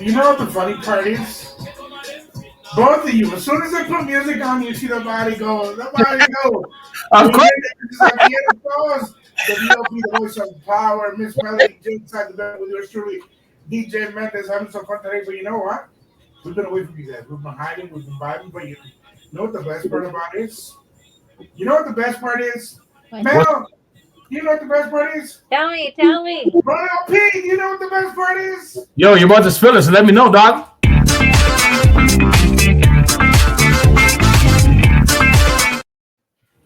You know what the funny part is? Both of you, as soon as I put music on, you see the body go. The body go. Of Muy course. bien, this is Abiertos. The VOP, the voice of power. Miss Melody, Jake inside the bed with yours truly. DJ Mendes having some fun today. But you know what? We've been away from you guys. We've been hiding. We've been vibing. But you know what the best part about it is? You know what the best part is? Mel, you know what the best part is? Tell me, tell me. Royal P, you know what the best part is? Yo, you're about to spill it, so let me know, dog.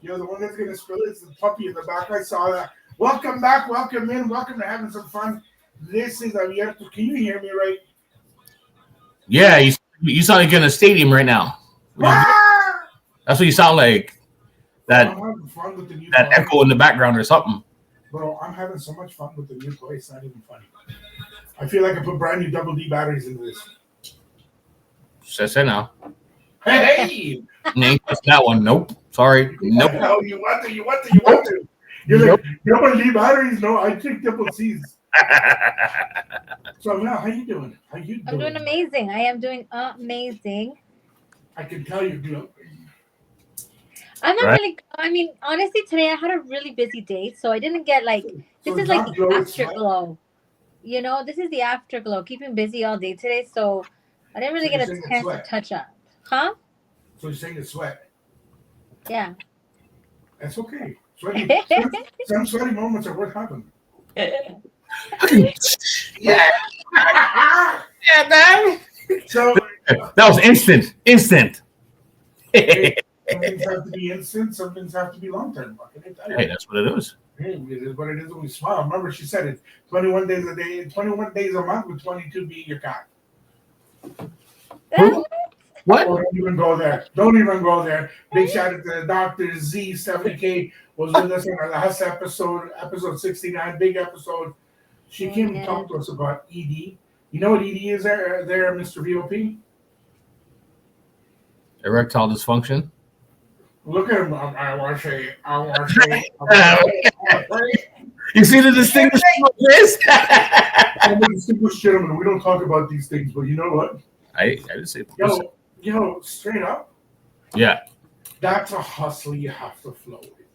Yo, the one that's gonna spill it is the puppy in the back. I saw that. Welcome back, welcome in, welcome to having some fun. This is Abiertos. Can you hear me right? Yeah, you sound like you're in a stadium right now. Ah! That's what you sound like. That I'm having fun with the new that toy. echo in the background or something. Bro, I'm having so much fun with the new toy. It's not even funny. I feel like I put brand new double D batteries into this. Say now. Hey! Ain't touch that one. Nope. Sorry. Nope. No, you want to. You're like, double D batteries? No, I take double C's. So now, how you doing? How you doing? I'm doing amazing. I am doing amazing. I can tell you do. I'm not Right. really. I mean, honestly, today I had a really busy day, so I didn't get like. This So is it's like not the glow, it's afterglow. You know, this is the afterglow. Keeping busy all day today, so I didn't really So get you're a saying it's chance to sweat. touch up. Huh? So you're saying it's sweat. Yeah. That's okay. Some sweaty moments are worth having. Yeah. Yeah, man. So That was instant. Instant. Hey, some things have to be instant, some things have to be long term. that's what it is. Hey, it is what it is when we smile. Remember, she said it 21 days a day, 21 days a month, with 22 being your cat. Who? What? Oh, don't even go there. Don't even go there. Big shout out to Dr. Z70K was with us in our last episode, episode 69, big episode. She came and talked to us about ED. You know what ED is there, Mr. VOP? Erectile dysfunction. Look at him. I want to say. I want to say. You see the distinguished this? I'm a distinguished gentleman. We don't talk about these things, but you know what? I didn't say. Yo, straight up. Yeah. That's a hustle you have to flow with.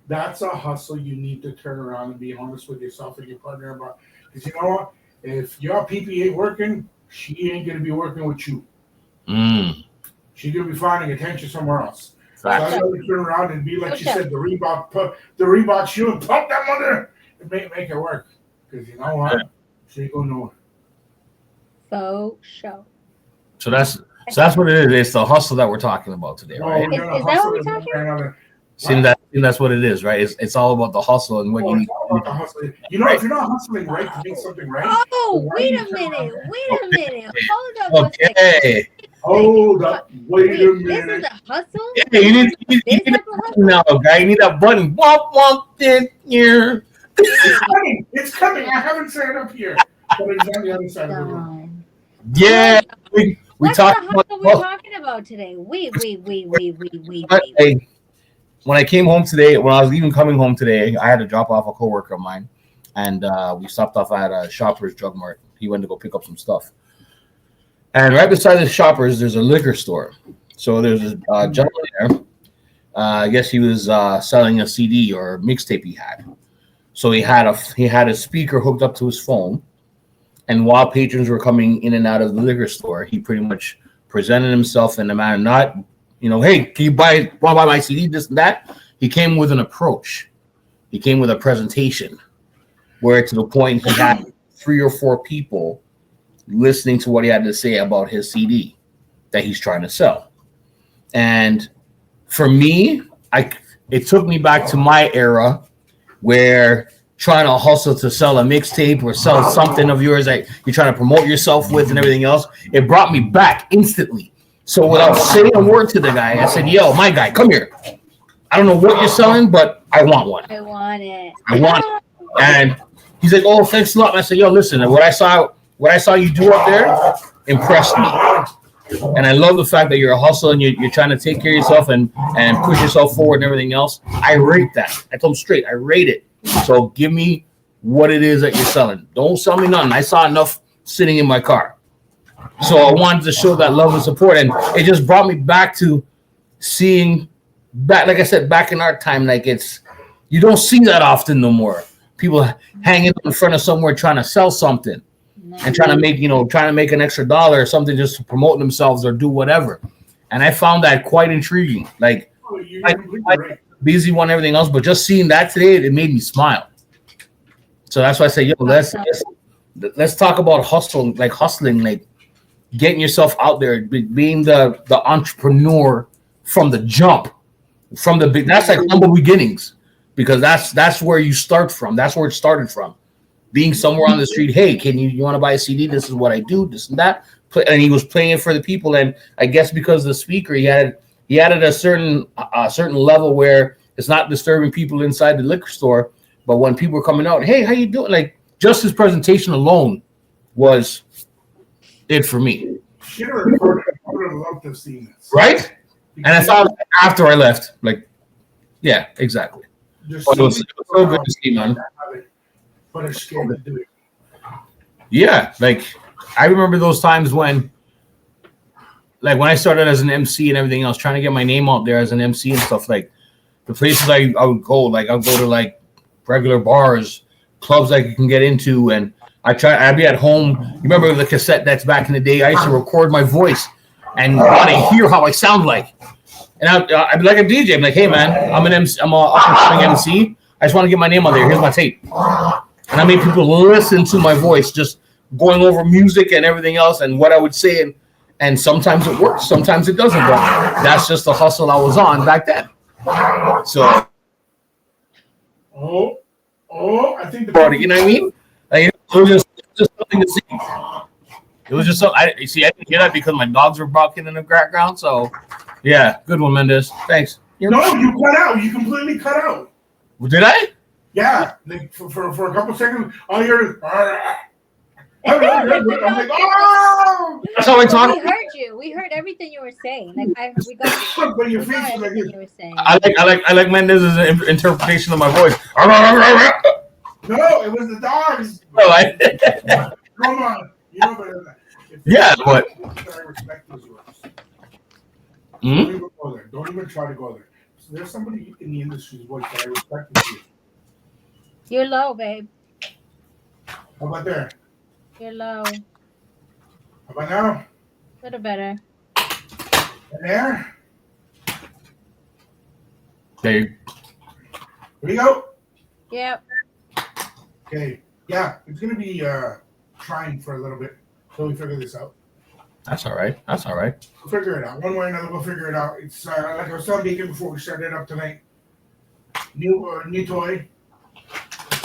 That's a hustle you need to turn around and be honest with yourself and your partner about. Because you know what? If your PP ain't working, she ain't going to be working with you. She's going to be finding attention somewhere else. So I got to turn around and be like she said, the Reebok shoe, and pump that mother and make it work. Because you know what? She ain't going nowhere. So that's what it is. It's the hustle that we're talking about today, right? Is that what we're talking about? That's what it is, right? It's all about the hustle and what you need. About the hustle. You know, if you're not hustling right to make something right. Oh, wait a minute. Hold up. Okay. Hold up. Wait a minute. This is a hustle? Yeah, you need that button now, guy. You need that button. Womp womp in here. It's coming. I haven't set it up here. But it's on the other side of the room. Yeah. We What's talked the hustle we're talking about today? Wait. When I came home today, when I was even coming home today, I had to drop off a coworker of mine, and we stopped off at a Shoppers Drug Mart. He went to go pick up some stuff, and right beside the Shoppers, there's a liquor store. So there's a gentleman there. I guess he was selling a CD or a mixtape he had. So he had a speaker hooked up to his phone, and while patrons were coming in and out of the liquor store, he pretty much presented himself in a manner not. Hey, can you buy my CD, this and that? He came with an approach. He came with a presentation where to the point he had 3 or 4 people listening to what he had to say about his CD that he's trying to sell. And for me, it took me back to my era where trying to hustle to sell a mixtape or sell something of yours that you're trying to promote yourself with and everything else. It brought me back instantly. So without saying a word to the guy, I said, yo, my guy, come here. I don't know what you're selling, but I want one. I want it. And he's like, oh, thanks a lot. And I said, yo, listen, what I saw you do up there impressed me. And I love the fact that you're a hustler and you're trying to take care of yourself and push yourself forward and everything else. I rate that. I told him straight, I rate it. So give me what it is that you're selling. Don't sell me nothing. I saw enough sitting in my car. So I wanted to show that love and support, and it just brought me back to seeing back, like I said, back in our time. Like you don't see that often no more. People hanging in front of somewhere trying to sell something No. and trying to make an extra dollar or something just to promote themselves or do whatever. And I found that quite intriguing. Like Oh, you're I, completely I right. busy one everything else, but just seeing that today, it made me smile. So that's why I say, yo, let's talk about hustling, like getting yourself out there, being the entrepreneur from the jump, from the big. That's like humble beginnings, because that's where you start from. That's where it started from. Being somewhere on the street, hey, can you want to buy a CD? This is what I do, this and that. And he was playing it for the people, and I guess because the speaker he added a certain level where it's not disturbing people inside the liquor store, but when people were coming out, hey, how you doing? Like just his presentation alone was it for me, Should have recorded. I would have loved to have seen this. right? And I thought after I left, like, yeah, exactly. Just But it was so good to see, man. but are scared to do it. Yeah, like I remember those times when, like when I started as an MC and everything else, trying to get my name out there as an MC and stuff. Like the places I would go, like I'd go to like regular bars, clubs that you can get into, and I'd be at home. You remember the cassette that's back in the day? I used to record my voice and want to hear how I sound like. And I'd be like a DJ. I'm like, hey man, I'm an MC. I'm a up and coming MC. I just want to get my name on there. Here's my tape. And I made people listen to my voice, just going over music and everything else and what I would say. And sometimes it works, sometimes it doesn't. But that's just the hustle I was on back then. So, I think you know what I mean? Like, it was just something to see. It was just so. I didn't hear that because my dogs were barking in the background. So, yeah, good one, Mendez. Thanks. No, you cut out. You completely cut out. Did I? Yeah, like for a couple seconds, all you're. I'm like, oh! That's how I talk. We heard you. We heard everything you were saying. Like we got. But your we got face is like everything this. you were saying. I like Mendez's interpretation of my voice. No, it was the dogs. Oh, Come on, you know better than that. Yeah, but I respect those words. Hmm? Don't even go there. Don't even try to go there. So there's somebody in the industry's voice that I respect. With you. You're low, babe. How about there? You're low. How about now? A little better. And there? There. Here we go. Yep. Okay. Yeah, it's gonna be trying for a little bit till we figure this out. That's all right. That's all right. We'll figure it out. One way or another, we'll figure it out. It's like I was telling Deacon before we started up tonight. New toy.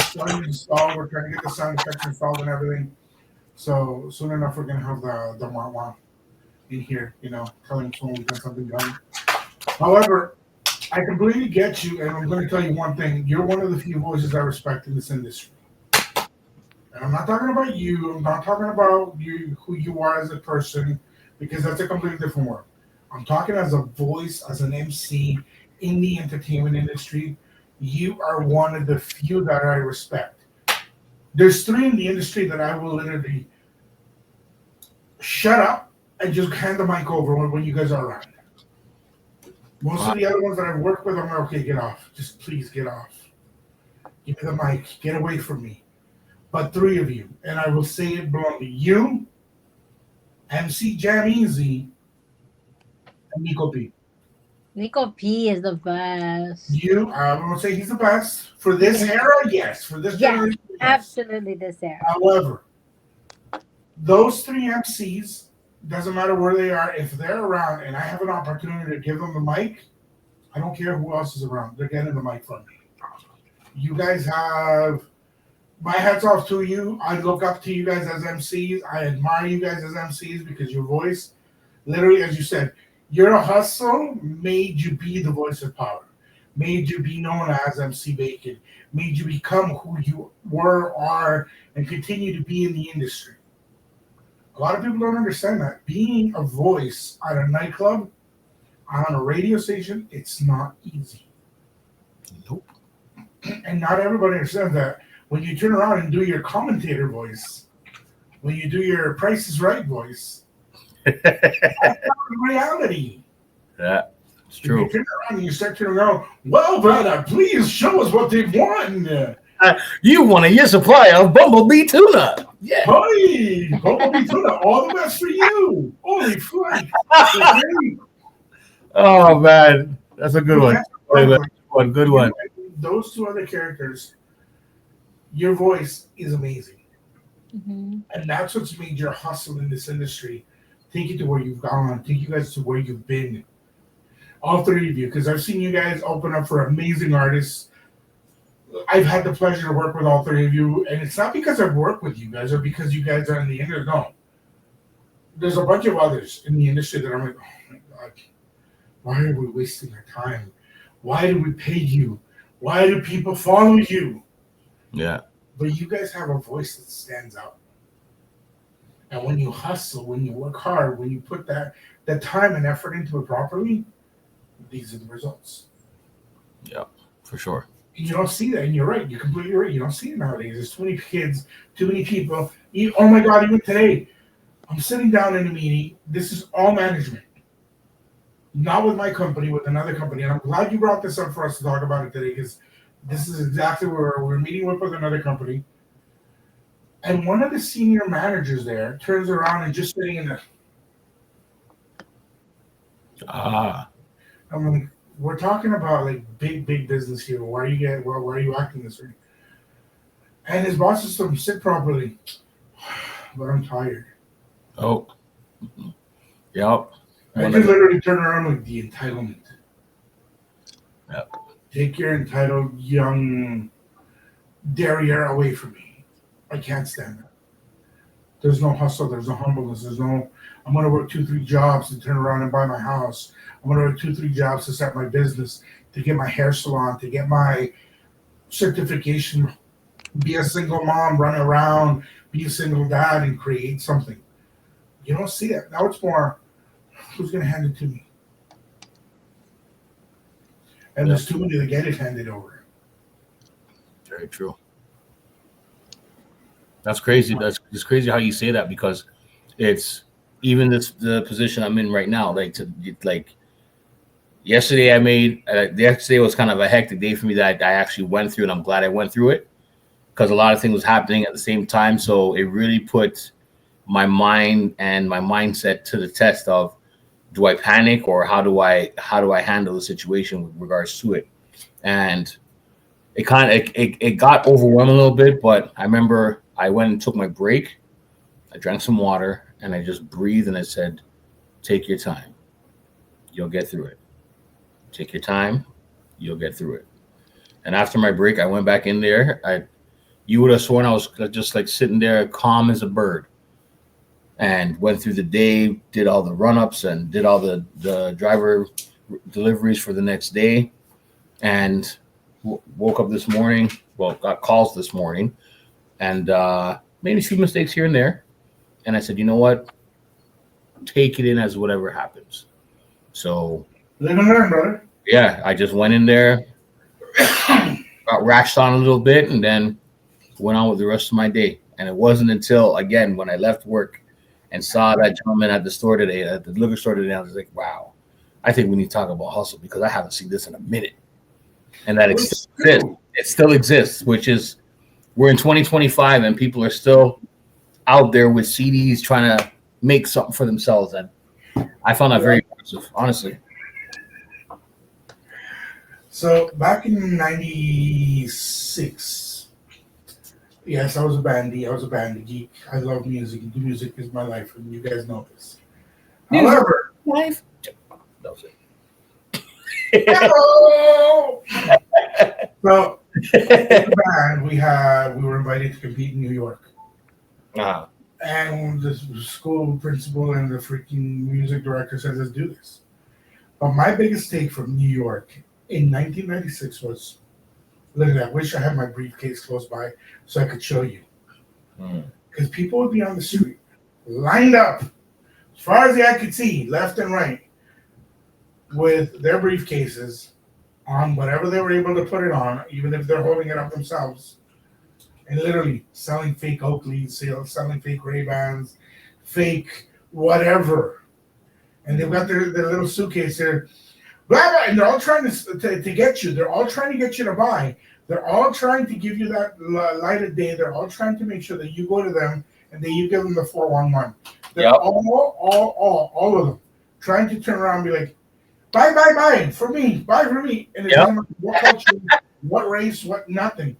Starting to install. We're trying to get the sound effects installed and everything. So soon enough, we're gonna have the wah in here. You know, telling someone we've got something done. However, I completely get you, and I'm going to tell you one thing. You're one of the few voices I respect in this industry. And I'm not talking about you. I'm not talking about you, who you are as a person, because that's a completely different world. I'm talking as a voice, as an MC in the entertainment industry. You are one of the few that I respect. There's 3 in the industry that I will literally shut up and just hand the mic over when you guys are around. Most of the other ones that I've worked with, I'm like, okay, get off. Just please get off. Give me the mic. Get away from me. But 3 of you, and I will say it bluntly, you, MC Jam Easy, and Nico P. Nico P is the best. You, I'm going to say he's the best. For this era, yes. For this generation, yes. Absolutely this era. However, those 3 MCs, doesn't matter where they are, if they're around and I have an opportunity to give them the mic, I don't care who else is around. They're getting the mic from me. You guys have my hats off to you. I look up to you guys as MCs. I admire you guys as MCs because your voice, literally, as you said, your hustle made you be the voice of power, made you be known as MC Bacon, made you become who you were, are, and continue to be in the industry. A lot of people don't understand that. Being a voice at a nightclub, on a radio station, it's not easy. Nope. And not everybody understands that. When you turn around and do your commentator voice, when you do your Price is Right voice, That's not reality. Yeah, it's If you true. turn around and you start turning around, well, brother, please show us what they've won. You want a year supply of Bumblebee tuna? Yeah. Hey, Bumblebee Tuna, all the best for you. Holy fuck. Okay. Oh man, that's a good But one. that's the problem. Like, Good you one. and those two other characters, your voice is amazing. Hmm. And that's what's made your hustle in this industry. Take you to where you've gone, take you guys to where you've been. All three of you, because I've seen you guys open up for amazing artists. I've had the pleasure to work with all three of you, and it's not because I've worked with you guys or because you guys are in the industry. No, there's a bunch of others in the industry that I'm like, oh my god, why are we wasting our time? Why do we pay you? Why do people follow you? Yeah. But you guys have a voice that stands out. And when you hustle, when you work hard, when you put that time and effort into it properly, these are the results. Yeah. For sure. You don't see that, and you're right. You're completely right. You don't see it nowadays. There's too many kids, too many people. Oh my God! Even today, I'm sitting down in a meeting. This is all management, not with my company, with another company. And I'm glad you brought this up for us to talk about it today, because this is exactly where we're meeting with another company. And one of the senior managers there turns around and just sitting in the. Ah. I'm like, we're talking about like big business here. Why are you why are you acting this way? And his boss just told him, sit properly. But I'm tired. Oh. Yep. I One could of the, literally turn around like the entitlement. yep. Take your entitled young derriere away from me. I can't stand that. There's no hustle. There's no humbleness. There's no. I'm gonna work 2, 3 jobs to turn around and buy my house. I'm gonna work 2, 3 jobs to start my business, to get my hair salon, to get my certification. Be a single mom, run around, be a single dad, and create something. You don't see that now. It's more, who's gonna hand it to me? And Yeah. there's too many that get it handed over. Very true. That's crazy. That's it's crazy how you say that because it's even the position I'm in right now. Like yesterday, yesterday was kind of a hectic day for me that I actually went through, and I'm glad I went through it because a lot of things was happening at the same time. So it really put my mind and my mindset to the test of do I panic or how do I handle the situation with regards to it. And it got overwhelming a little bit, but I remember I went and took my break. I drank some water and I just breathed and I said, "Take your time. You'll get through it. Take your time. You'll get through it." And after my break, I went back in there. You would have sworn I was just like sitting there, calm as a bird, and went through the day, did all the run ups, and did all the driver deliveries for the next day, and woke up this morning. Well, got calls this morning, and made a few mistakes here and there. And I said, you know what? Take it in as whatever happens. So Live and learn, brother. yeah, I just went in there, got rashed on a little bit, and then went on with the rest of my day. And it wasn't until again when I left work and saw that gentleman at the store today, at the liquor store today, I was like, wow, I think we need to talk about hustle because I haven't seen this in a minute. And that it still It's exists. true. It still exists, which is we're in 2025 and people are still out there with CDs trying to make something for themselves. And I found that very impressive, honestly. So back in '96, yes, I was a bandy. I was a bandy geek. I love music. Music is my life, and you guys know this. Music. However, Life. That was it. hello. So in the band, we were invited to compete in New York, Uh, and the school principal and the freaking music director said, "Let's do this." But my biggest take from New York in 1996 was literally, I wish I had my briefcase close by so I could show you. Because people would be on the street, lined up, as far as the eye could see, left and right, with their briefcases on whatever they were able to put it on, even if they're holding it up themselves, and literally selling fake Oakleys, selling fake Ray-Bans, fake whatever. And they've got their little suitcase there, blah, blah, and they're all trying to get you. They're all trying to get you to buy. They're all trying to give you that light of day. They're all trying to make sure that you go to them and then you give them the 411. They're all of them trying to turn around and be like, buy for me, buy for me. And it doesn't matter what culture, what race, what nothing.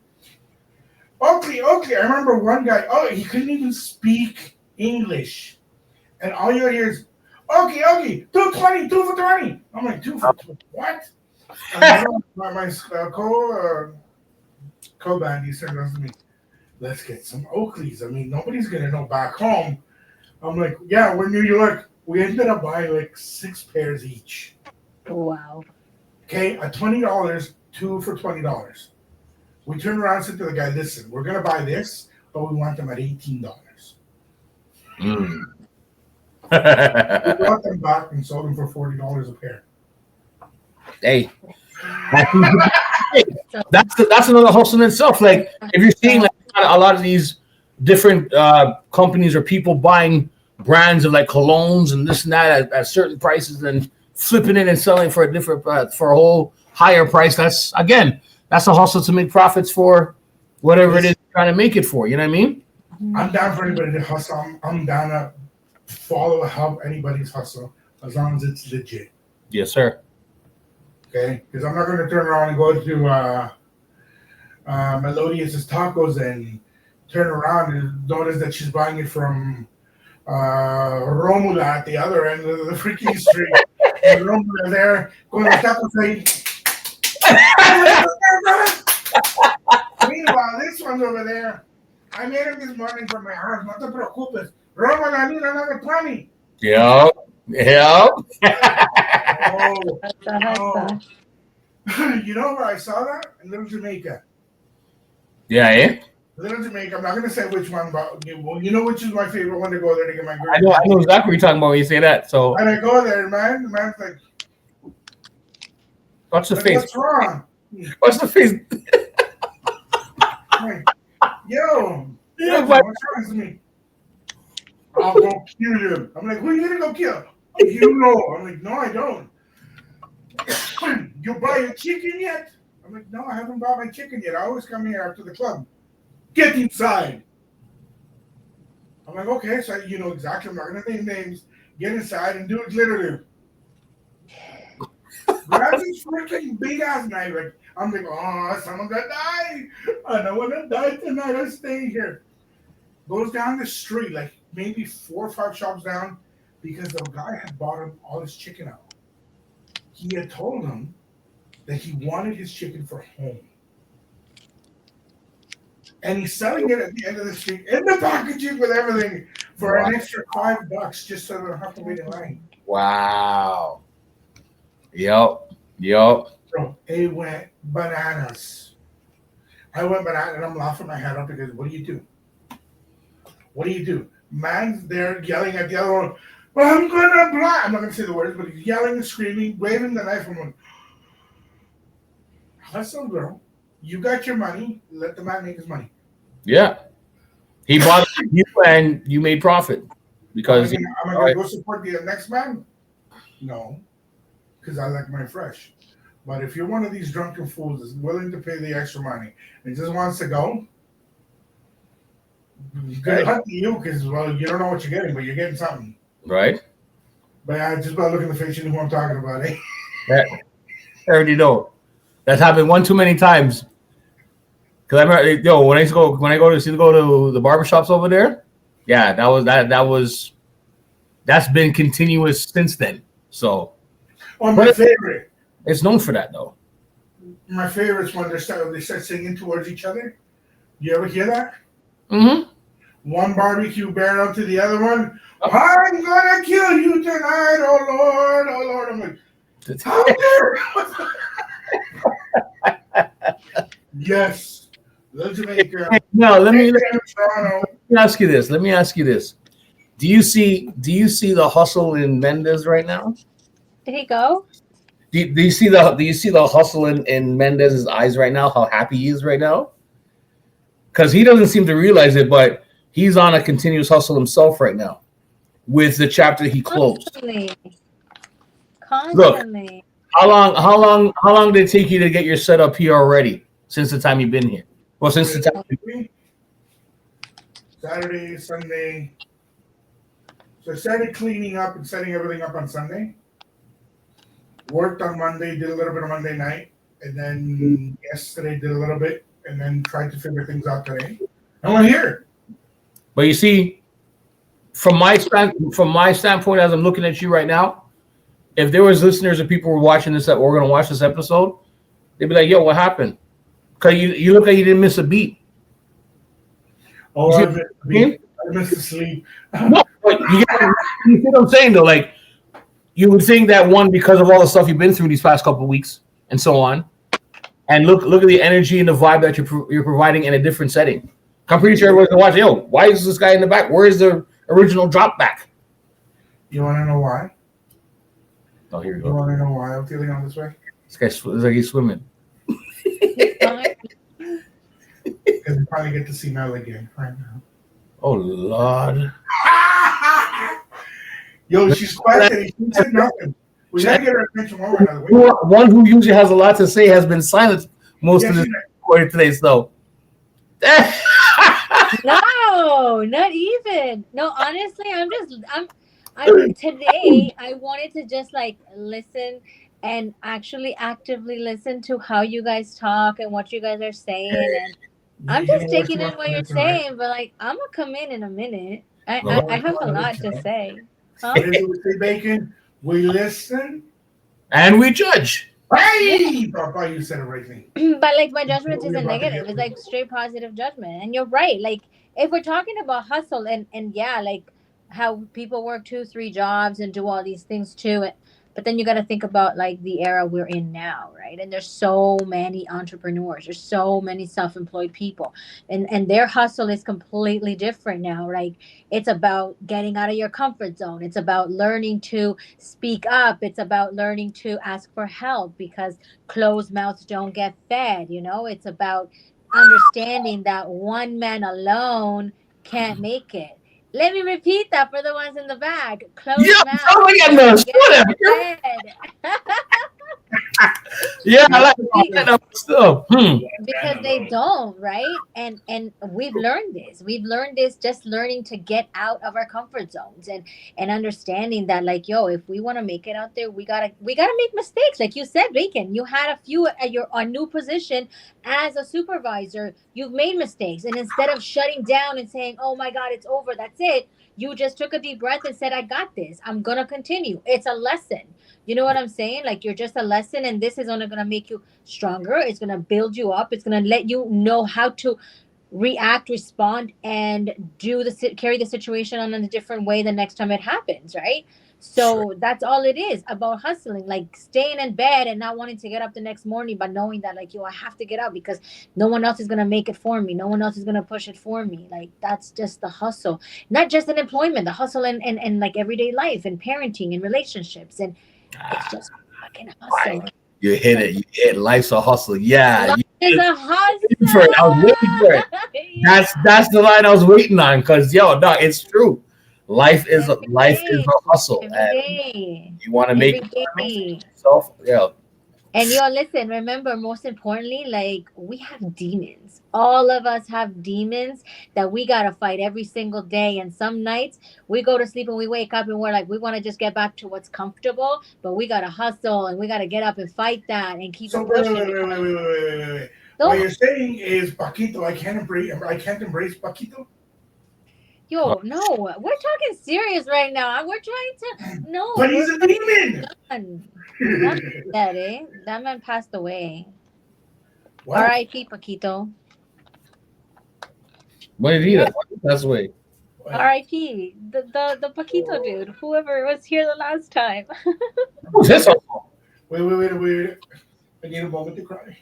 Okay. I remember one guy, he couldn't even speak English. And all you hear is, okay, 220, 2 for 20. I'm like, 2 for 20, what? And my co-band, turned around to me, let's get some Oakleys. I mean, nobody's going to know back home. I'm like, yeah, we're New York. We ended up buying like 6 pairs each. Wow. Okay, at $20, 2 for $20. We turned around and said to the guy, listen, we're going to buy this, but we want them at $18. Mm. We brought them back and sold them for $40 a pair. Hey, that's another hustle in itself. Like if you're seeing like a lot of these different companies or people buying brands of like colognes and this and that at certain prices and flipping it and selling for a different for a whole higher price. That's a hustle to make profits for whatever it is you're trying to make it for. You know what I mean? I'm down for anybody to hustle. I'm down to help anybody's hustle as long as it's legit. Yes, sir. Okay, because I'm not going to turn around and go to Melodious's Tacos and turn around and notice that she's buying it from Romula at the other end of the freaking street. And Romula there going to tacos saying, meanwhile, this one's over there. I made it this morning from my house. No te preocupes. Romula, I need another 20. Yep. Oh. You know where I saw that? In Little Jamaica. Yeah, eh? Little Jamaica. I'm not going to say which one, but you know which is my favorite one to go there to get my girl. I know exactly what you're talking about when you say that. So and I go there, man. The man's like, what's the face? What's wrong? What's the face? Like, yo, what's wrong with me? I'll go kill him. I'm like, who are you going to go kill? You know. I'm like, no, I don't. You buy your chicken yet? I'm like, no, I haven't bought my chicken yet. I always come here after the club. Get inside. I'm like, okay, so you know exactly. I'm not going to name names. Get inside and do it literally. Grab this freaking big ass knife. Like, I'm like, oh, someone gonna die. I don't want to die tonight. I'm staying here. Goes down the street, like maybe 4 or 5 shops down, because the guy had bought him all his chicken out. He had told him that he wanted his chicken for home. And he's selling it at the end of the street in the packaging with everything for an extra $5 just so they don't have to wait in line. Wow. Yep. Bro, it went bananas. I went bananas and I'm laughing my head up because what do you do? What do you do? Man's there yelling at the other one, well, I'm gonna blah. I'm not gonna say the words, but he's yelling and screaming, waving the knife. I'm like, hustle, girl. You got your money. Let the man make his money. Yeah. He bought you and you made profit because I'm gonna go support the next man. No, because I like mine fresh. But if you're one of these drunken fools that's willing to pay the extra money and just wants to go, good luck to you because, well, you don't know what you're getting, but you're getting something. Right. But just by looking at the face, you know who I'm talking about, eh? Yeah. I already know. That's happened one too many times. Because I remember, when I go to the barbershops over there, yeah, that's been continuous since then. So, my favorite. It's known for that, though. My favorite is when they start singing towards each other. You ever hear that? Mm-hmm. One barbecue barrel to the other one. Oh. I'm gonna kill you tonight, oh Lord, oh Lord. I'm like, how dare Yes. Let's make No, let me ask you this. Do you see the hustle in Mendez right now? Did he go? Do you see the hustle in Mendez's eyes right now? How happy he is right now? Because he doesn't seem to realize it, but he's on a continuous hustle himself right now. with the chapter he closed. Constantly. Look, Constantly. how long did it take you to get your setup here already since the time you've been here? Well, since the time. Saturday, Sunday. So I started cleaning up and setting everything up on Sunday. Worked on Monday, did a little bit of Monday night, and then yesterday did a little bit, and then tried to figure things out today. And we're here. But you see, from my standpoint, as I'm looking at you right now, if there was listeners or people were watching this that were going to watch this episode, they'd be like, "Yo, what happened?" Because you look like you didn't miss a beat. Oh, I missed the sleep. No, but you see what I'm saying though. Like you would think that one because of all the stuff you've been through these past couple of weeks and so on, and look at the energy and the vibe that you're providing in a different setting. I'm pretty sure everyone's gonna watch. Yo, why is this guy in the back? Where is the original drop back? You want to know why? Oh, here we You go. want to know why I'm feeling on this way? This guy looks like he's swimming. Because we probably get to see Mel again right now. Oh Lord. Yo, she's quiet. She said nothing. We gotta get her attention one way or another. One who usually has a lot to say has been silent most of this recording today. So. No, not even. No, honestly, I'm today I wanted to just like listen and actually actively listen to how you guys talk and what you guys are saying, and I'm just taking in what you're saying, but like I'm gonna come in a minute. I have a lot to say. Huh? Bacon, we listen and we judge. Hey, Papa, you said the right thing. But like my judgment isn't negative; it's like straight positive judgment. And you're right. Like if we're talking about hustle and yeah, like how people work 2-3 jobs and do all these things too. But then you got to think about like the era we're in now, right? And there's so many entrepreneurs, there's so many self-employed people, and their hustle is completely different now. Like it's about getting out of your comfort zone. It's about learning to speak up. It's about learning to ask for help because closed mouths don't get fed. It's about understanding that one man alone can't make it. Let me repeat that for the ones in the back. Closed mouth. Yeah, I like that stuff. Because they don't, right? And we've learned this. We've learned this just learning to get out of our comfort zones and understanding that, like, yo, if we want to make it out there, we gotta make mistakes. Like you said, Bacon, you had a few at your new position as a supervisor. You've made mistakes, and instead of shutting down and saying, "Oh my God, it's over, that's it," you just took a deep breath and said, "I got this. I'm gonna continue." It's a lesson. You know what I'm saying? Like you're just a lesson, and this is only gonna make you stronger. It's gonna build you up. It's gonna let you know how to react, respond, and carry the situation on in a different way the next time it happens, right? So that's all it is about hustling, like staying in bed and not wanting to get up the next morning, but knowing that like, yo, I have to get up because no one else is going to make it for me. No one else is going to push it for me. Like that's just the hustle, not just in employment, the hustle in like everyday life and parenting and relationships. And it's just fucking hustle. You hit it. You hit life's a hustle. Yeah. Life is a hustle. I was waiting for it. Yeah. That's the line I was waiting on because no, it's true. Life is a hustle. And you want to make yourself, yeah. And listen, remember, most importantly, like we have demons. All of us have demons that we got to fight every single day. And some nights we go to sleep and we wake up and we're like, we want to just get back to what's comfortable, but we got to hustle and we got to get up and fight that and keep it pushing. Wait. What you're saying is, Paquito, I can't embrace Paquito? Yo, no, we're talking serious right now. We're trying to But he's a demon. Not that, eh? That man passed away. R.I.P. Paquito. What did he pass away? R.I.P. The Paquito dude. Whoever was here the last time. Who's this? Wait. I need a moment to cry.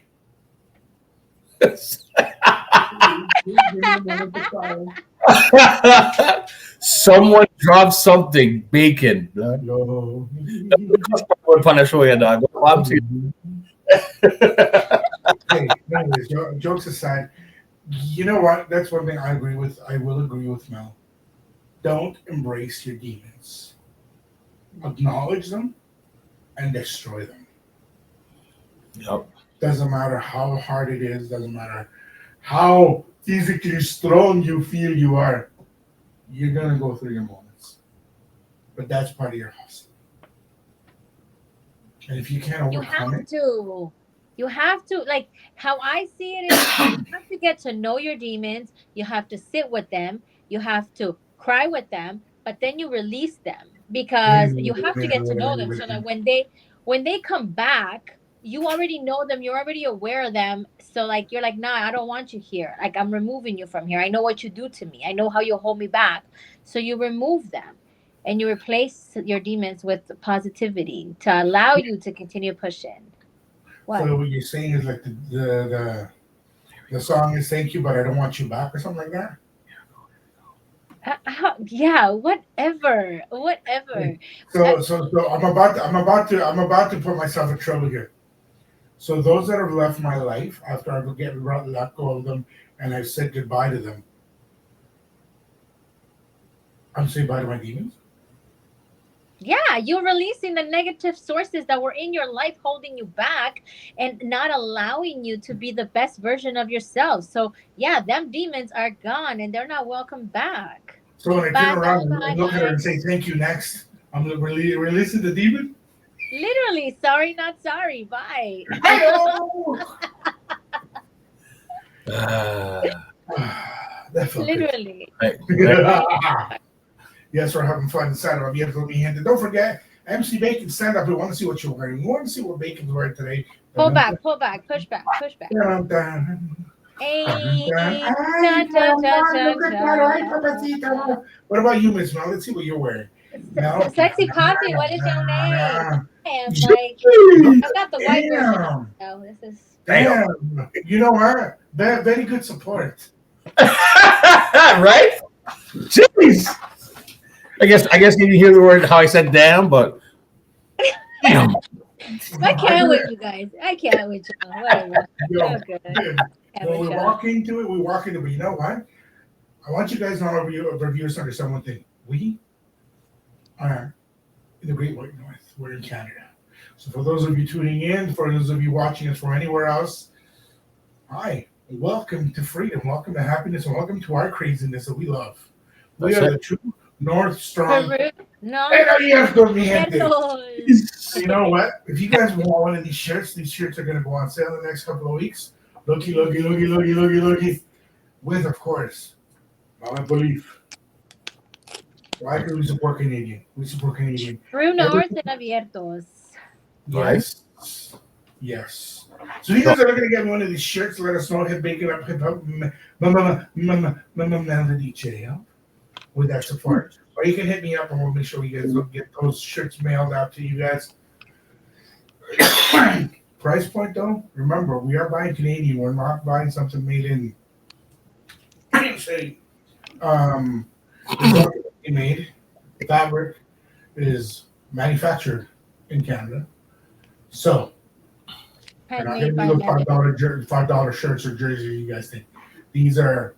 Someone dropped something. Bacon. No. Hey, anyways, jokes aside, you know what? That's one thing I agree with. I will agree with Mel. don't embrace your demons. Acknowledge them and destroy them. Yep. Doesn't matter how hard it is, doesn't matter how physically strong you feel you are, you're gonna go through your moments. But that's part of your hustle. And if you can't You overcome have it, to. You have to, like, how I see it is you have to get to know your demons. You have to sit with them. You have to cry with them, but then you release them because you have to get to know them so that when they come back, you already know them, you're already aware of them. So like you're like, nah, I don't want you here. Like I'm removing you from here. I know what you do to me. I know how you hold me back. So you remove them and you replace your demons with positivity to allow you to continue pushing. What? so what you're saying is like the song is "Thank You, but I don't want you back" or something like that. Yeah, whatever, whatever. Uh, So I'm about to put myself in trouble here. So those that have left my life after I've let go of them and I've said goodbye to them, I'm saying bye to my demons. yeah, you're releasing the negative sources that were in your life holding you back and not allowing you to be the best version of yourself. So, yeah, them demons are gone and they're not welcome back. So when I turn Bye, around and look at her bye. and say thank you next, I'm releasing the demon. Literally, sorry, not sorry. Bye. Hello. That felt good. Literally. Right. Yes, we're having fun inside of Abiertos, mi gente. Don't forget, MC Bacon, stand up. We want to see what you're wearing. We want to see what Bacon's wearing today. Pull back, pull back, push back, push back. Dun, dun, dun, dun. Hey, Ay, cha cha cha mamá, cha look at that. Ay, cha. papacito. What about you, Miss Mel? Let's see what you're wearing. Mel. Sexy Coffee, what is your name? I am like, Jeez. I've got the white version. Damn. So this is Damn. Damn. You know what? Very good support. Right? Jeez. I guess you didn't hear the word how I said damn, but damn. I can't with you guys. I can't with you. Whatever. Yo, Okay. when we walk into it, we walk into it. But you know what? I want you guys, all of you reviewers, to understand one thing. We are in the Great White North. We're in Canada. So for those of you tuning in, for those of you watching us from anywhere else, hi. Welcome to freedom. Welcome to happiness. And welcome to our craziness that we love. We That's are it. the true North Strong. Peru? No. Abiertos, mi gente. Abiertos. You know what? If you guys want one of these shirts are going to go on sale in the next couple of weeks. Looky. With, of course, my belief. Why do we support Canadian? We support Canadian. True North and Abiertos. Yes. Yes. So you guys are looking to get me one of these shirts. Let us know. Hit Bacon Up, hip hop, Melody J with that support. Or you can hit me up and we'll make sure you guys will get those shirts mailed out to you guys. Price point though, remember we are buying Canadian. We're not buying something made in say made. Fabric is manufactured in Canada. So they're not Handmade by gonna men. do $5 shirts or jerseys, you guys think. These are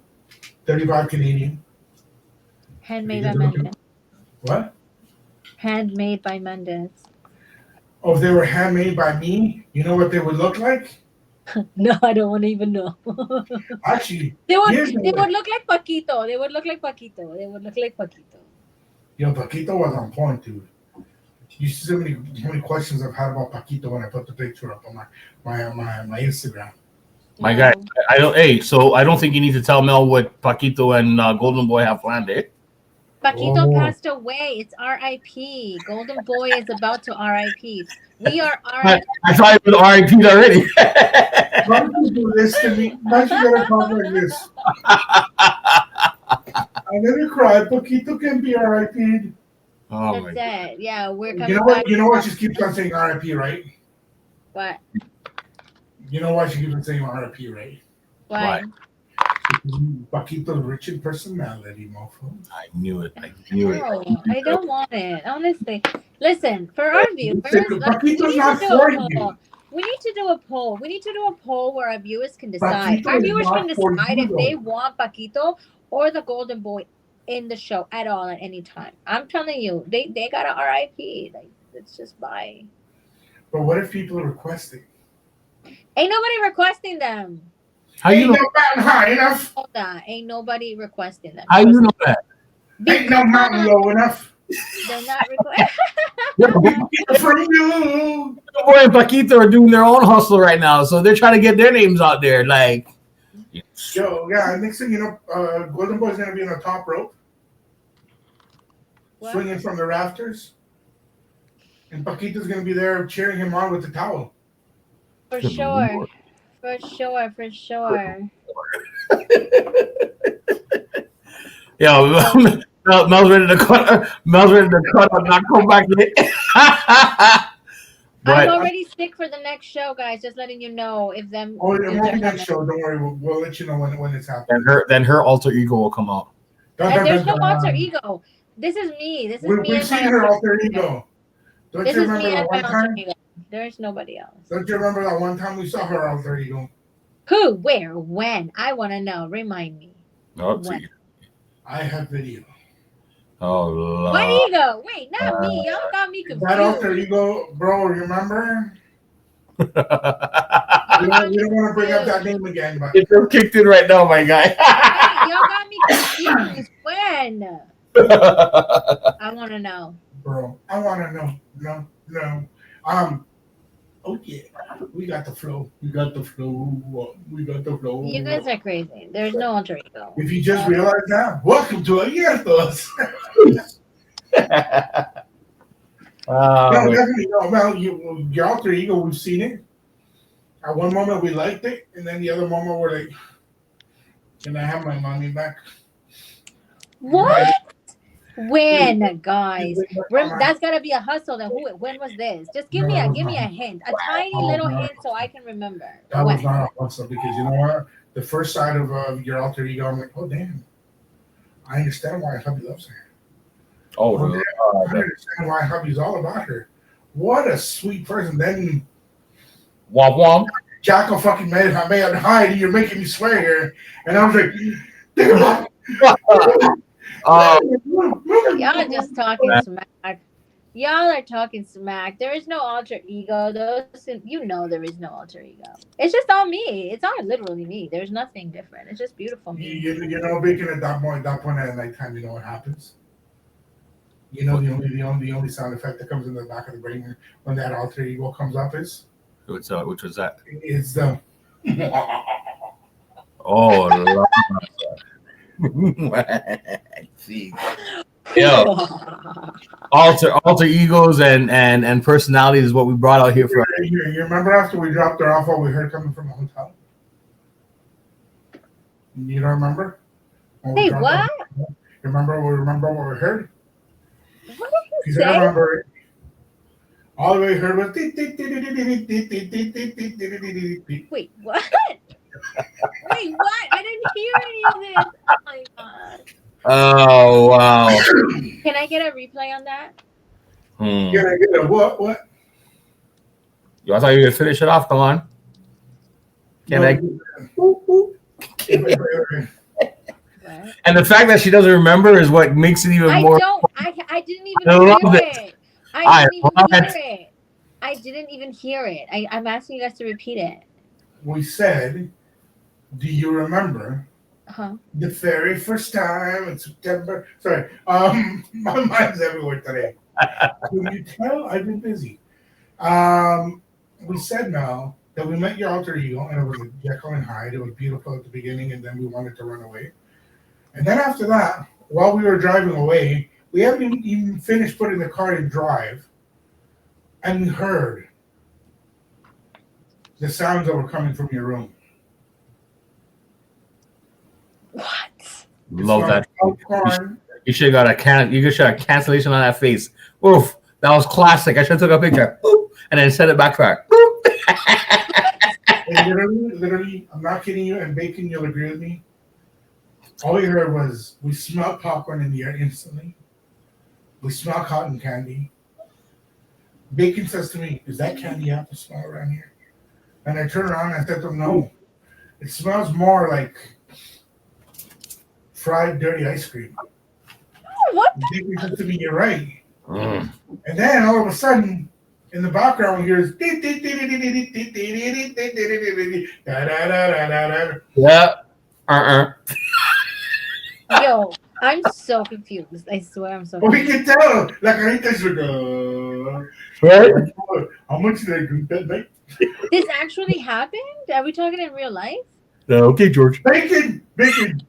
35 Canadian. Handmade by Mendes. What? Handmade by Mendes. Oh, if they were handmade by me, you know what they would look like? No, I don't want to even know. Actually, They would here's they the would look like Paquito. They would look like Paquito. They would look like Paquito. Yo, Paquito was on point, dude. You see so many questions I've had about Paquito when I put the picture up on my Instagram. My guy, I don't. Hey, so I don't think you need to tell Mel what Paquito and Golden Boy have planned, eh? Paquito Oh. passed away. It's R.I.P. Golden Boy is about to R.I.P. We are I R.I.P. thought it was RIP already. Why don't you do this to me? Why don't you gotta talk like this? I'm gonna cry. Paquito can be R.I.P. Oh my God. That's it. Yeah, we're coming You know back. what? You know what? She keeps on saying R.I.P. Right? What? You know why she keeps on saying R.I.P. Right? What? Paquito's rich in personality, mofo. I knew it. I knew it. No, I don't want it. Honestly, listen, for our viewers, Listen, like, we Paquito's need not to do for a poll. you. We need to do a poll. We need to do a poll where our viewers can decide. Paquito Our is viewers not can for decide you, if they though. want Paquito or the Golden Boy in the show at all at any time. I'm telling you, they got a RIP. Like, it's just bye. But what if people are requesting? Ain't nobody requesting them. How you Ain't know? no mountain high enough. Hold on. Ain't nobody requesting them. How you know that? Ain't no mountain Because low enough. they're not requesting. Yeah, but Get from you. Boy and Paquito are doing their own hustle right now, so they're trying to get their names out there. Like, Yo, yeah. Next thing you know, Golden Boy's gonna be on the top rope, swinging from the rafters, and Paquito's gonna be there cheering him on with the towel. For sure. For sure. For sure. yo, Mel's ready to cut. Mel's ready to cut up, not come back in. I'm But already sick for the next show, guys. Just letting you know if them. Oh, it if won't they're be next coming. show. Don't worry. We'll let you know when it's happening. then her alter ego will come out. Dun, And dun, there's dun, no alter dun. ego. This is me. This is me We've and seen my her alter alter ego. Don't This you is remember me that and my one alter time? ego. There's nobody else. Don't you remember that one time we saw her alter ego? Who? Where? When? I want to know. Remind me. Oh, When? I have video. Lord. What ego? Wait, not me. Y'all got me That alter confused. ego, bro. Remember? Y'all We got me don't want to bring up that confused. name again, but Get them kicked in right now, my guy. Wait, y'all got me confused. When? I want to know. bro, I want to know. No. Oh yeah, we got the flow. We got the flow. We got the flow. You guys are crazy. There's no alter ego. If you just realized that, welcome to Abiertos. No, definitely no. Well, your alter ego, we've seen it. At one moment we liked it, and then the other moment we're like, "Can I have my money back?" What? When, guys? Right. That's gotta be a hustle. Then who? When was this? Just give me No, a hint, a tiny little hint, so I can remember. that was When? not a hustle because you know what? The first side of your alter ego, I'm like, oh damn, I understand why hubby loves her. Oh, damn, I understand why hubby's all about her. What a sweet person. Then womp womp. Jacko fucking made hide. You're making me swear here, and I was like, damn. Y'all are just talking smack. Y'all are talking smack. There is no alter ego. There is no alter ego. It's just all me. It's all literally me. There's nothing different. It's just beautiful me. You know, Bacon at that point at nighttime, you know what happens. You know the only sound effect that comes in the back of the brain when that alter ego comes up is Which was that? it's the Oh, Lord. See. Yo, alter egos and personalities is what we brought out here for. You remember after we dropped her off, what we heard coming from the hotel? You don't remember? Hey, what? Remember what we heard? What did you Because I say? remember it. All the way we heard was Wait, what? Wait, what? I didn't hear any of this. Oh my god. Oh wow. Can I get a replay on that? Get a what? Yo, I thought you were gonna finish it off. Come on. Can I? And the fact that she doesn't remember is what makes it even more. I didn't even hear it. I didn't even hear it. I'm asking you guys to repeat it. We said, do you remember the very first time in September? Sorry, my mind's everywhere today. Can you tell I've been busy? We said now that we met your alter ego, and it was a Jekyll and Hyde. It was beautiful at the beginning, and then we wanted to run away. And then after that, while we were driving away, we haven't even finished putting the car in drive, and we heard the sounds that were coming from your room. What? Love that. Popcorn. You should have got you should have cancellation on that face. Oof, that was classic. I should have took a picture. Boop, and then sent it back to her. Literally, I'm not kidding you, and Bacon, you'll agree with me. All we heard was, we smelled popcorn in the air instantly. We smell cotton candy. Bacon says to me, is that candy apple smell around here? And I turn around and I said to him, no. It smells more like fried dirty ice cream. What? Bacon said to me, "You're right." Mm. And then all of a sudden, in the background, we hear Yeah. Uh-uh. Yo, I'm so confused. I swear I'm so we confused. can tell. La carita is Right? how much did I drink that night? This actually happened? Are we talking in real life? Okay, George. Bacon, bacon.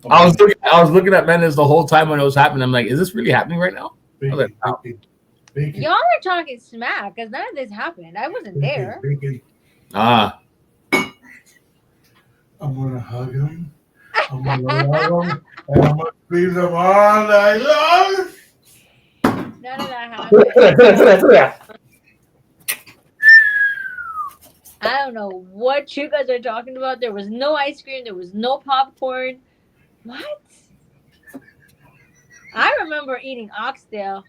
I was looking at Mendes the whole time when it was happening. I'm like, is this really happening right now? I was like, Bacon, wow. bacon, bacon, Y'all are talking smack because none of this happened. I wasn't bacon, there. bacon. Ah. I'm gonna hug him. I'm gonna love him, and I'm gonna squeeze him all night long. None of that happened. I don't know what you guys are talking about. There was no ice cream. There was no popcorn. What? I remember eating oxtail.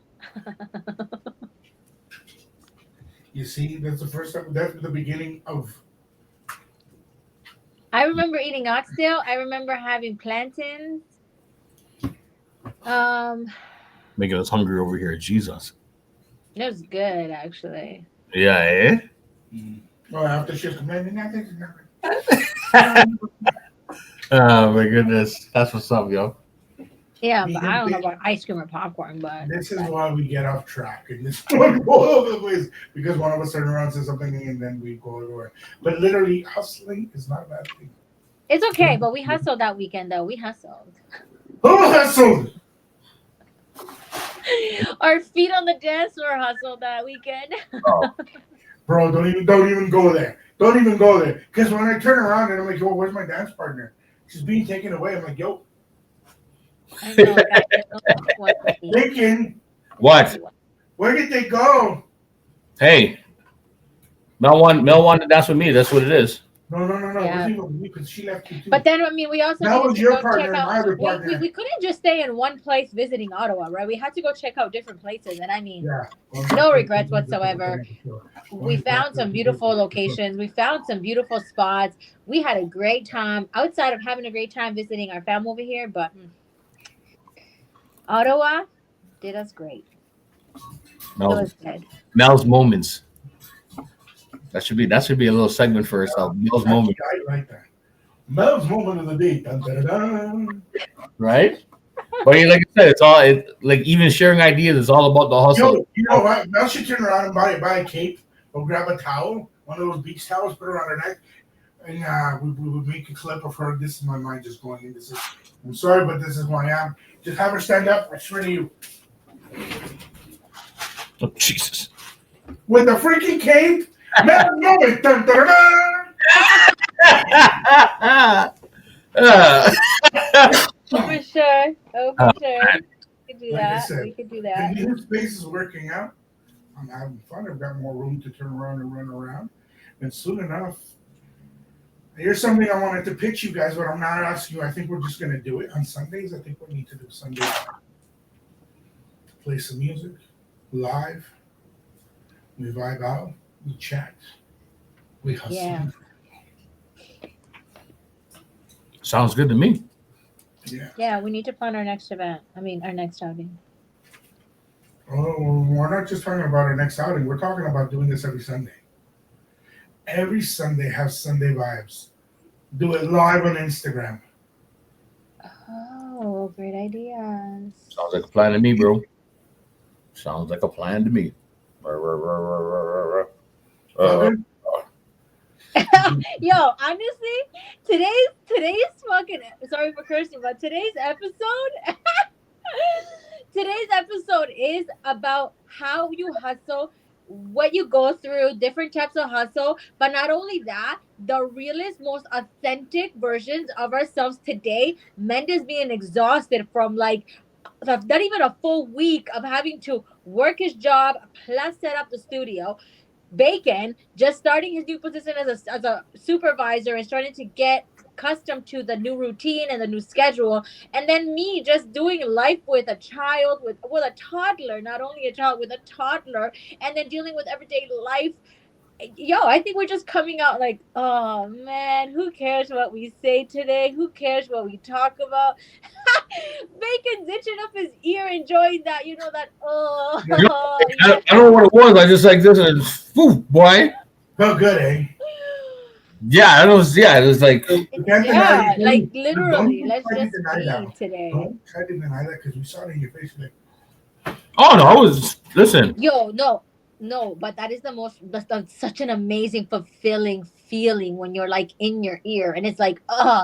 You see, that's the first time. That's the beginning of. I remember eating oxtail. I remember having plantains. Um, Making us hungry over here. Jesus. it was good actually. Yeah, eh? Oh, after shift, complaining, nothing. Oh my goodness. That's what's up, yo. Yeah, but I don't know about ice cream or popcorn. But This is why we get off track and this one go all over the place because one of us turn around says something and then we go everywhere. But literally, hustling is not a bad thing. it's okay. But we hustled that weekend though. We hustled. Who hustled? Our feet on the dance floor hustled that weekend. Oh. Bro, don't even go there. Don't even go there. Because when I turn around and I'm like, yo, where's my dance partner? She's being taken away. I'm like, yo, I know. Guys, Lincoln, What? where did they go? Hey, Mel wanted to dance with me. That's what it is. No. Yeah. Because she left you too. But then, I mean, we also That needed was to your go partner check and my out. other We partner. couldn't just stay in one place visiting Ottawa, right? We had to go check out different places. And I mean, Yeah. no regrets whatsoever. We found some beautiful locations. We found some beautiful spots. We had a great time outside of having a great time visiting our family over here. But Ottawa did us great. It Mel's was good. Mel's moments. That should be a little segment for herself. Mel's moment, I like that. Mel's moment of the day. Dun, dun, dun, dun. right? But like I said, like even sharing ideas is all about the hustle. Yo, you know what? Mel should turn around and buy a cape or grab a towel, one of those beach towels, put it around her neck, and we would make a clip of her. This is my mind just going in. I'm sorry, but this is who I am. Just have her stand up. I swear to you. Oh, Jesus. With the freaking cape, Mel moment. Dun, dun, dun, Uh, For sure. Oh, for sure. We could do Like I that. said, We could do the that. new space is working out. I'm having fun. I've got more room to turn around and run around. And soon enough, here's something I wanted to pitch you guys, but I'm not asking you. I think we're just going to do it on Sundays. I think we need to do Sundays. Play some music live. We vibe out. We chat. We hustle. Yeah. sounds good to me. Yeah. Yeah, we need to plan our next event. I mean, our next outing. Oh, we're not just talking about our next outing. We're talking about doing this every Sunday. Every Sunday have Sunday vibes. Do it live on Instagram. Oh, great ideas. Sounds like a plan to me, bro. Sounds like a plan to me. Okay? Yo, honestly, today's fucking sorry for cursing, but today's episode is about how you hustle, what you go through, different types of hustle, but not only that, the realest, most authentic versions of ourselves today. Mendes being exhausted from like not even a full week of having to work his job plus set up the studio. Bacon just starting his new position as a supervisor and starting to get accustomed to the new routine and the new schedule, and then me just doing life with a child, with a toddler, not only a child, with a toddler, and then dealing with everyday life. Yo, I think we're just coming out like, oh man, who cares what we say today, who cares what we talk about. Bacon's itching up his ear, enjoying that. You know that. You know, Oh, I yeah. don't know what it was. I just like this and whew, boy. Felt good, eh? Yeah, it was. Yeah, it was like You can't deny Yeah, like it. Don't literally. even Let's try to just deny be that. today. Don't try to deny that because we saw it in your face. Like, oh no, I was listen. Yo, no, no, but that is that's such an amazing, fulfilling feeling when you're like in your ear and it's like,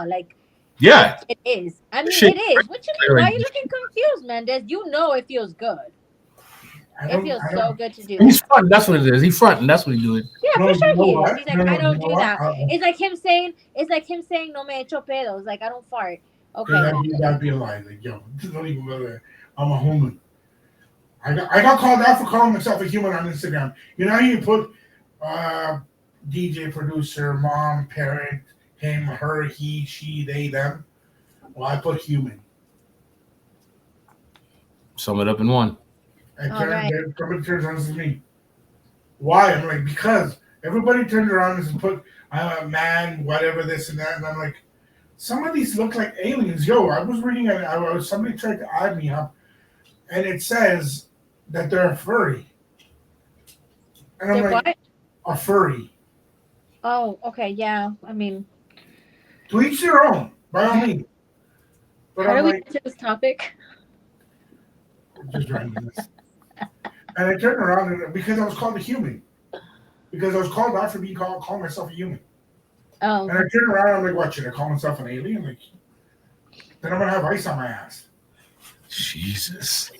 like Yeah, it is. I mean, shit. it is. What you mean? Why are you looking confused, Mendez? You know it feels good. It feels I so don't. good to do He's that. fronting. That's what it is. He's fronting. That's what he's doing. Yeah, No, for you sure know he is. what? He's like, No, I no, you don't know do what? that. It's like him saying, no me echo pedos. Like, I don't fart. Because Okay, that'd be a lie. Like, yo, don't even bother. I'm a human. I got called out for calling myself a human on Instagram. You know how you put uh, DJ, producer, mom, parent, him, her, he, she, they, them? Well, I put human. Sum it up in one. And all right. somebody turns around and says to me, why? I'm like, because everybody turns around and put, I'm a man, whatever, this and that. And I'm like, some of these look like aliens. Yo, I was reading, somebody tried to add me up, and it says that they're a furry. And I'm They're like, what? a furry. Oh, okay, yeah. I mean, To each their own, by all means. But how I'm do we like, get to this topic? just randomness. And I turned around and because I was called a human. Because I was called out for being called myself a human. Oh, And I turned around, I'm like, what, should I call myself an alien? Like, then I'm gonna have ice on my ass. Jesus.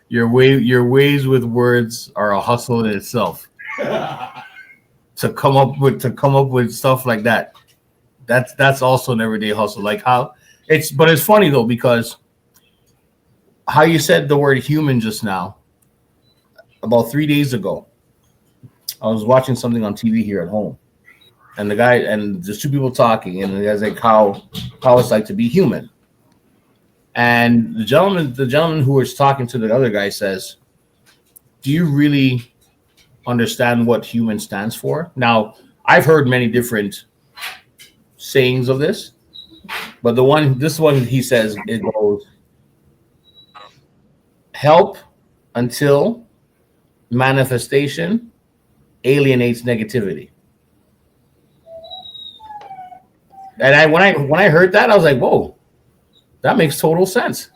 Your ways with words are a hustle in itself. To come up with stuff like that. That's also an everyday hustle. Like how it's funny though because how you said the word human just now. About 3 days ago, I was watching something on TV here at home, and the guy and there's two people talking, and the guy's like how it's like to be human. And the gentleman who was talking to the other guy says, "Do you really understand what human stands for?" Now, I've heard many different sayings of this, but this one he says it goes help until manifestation alienates negativity. And when I heard that, I was like, whoa, that makes total sense.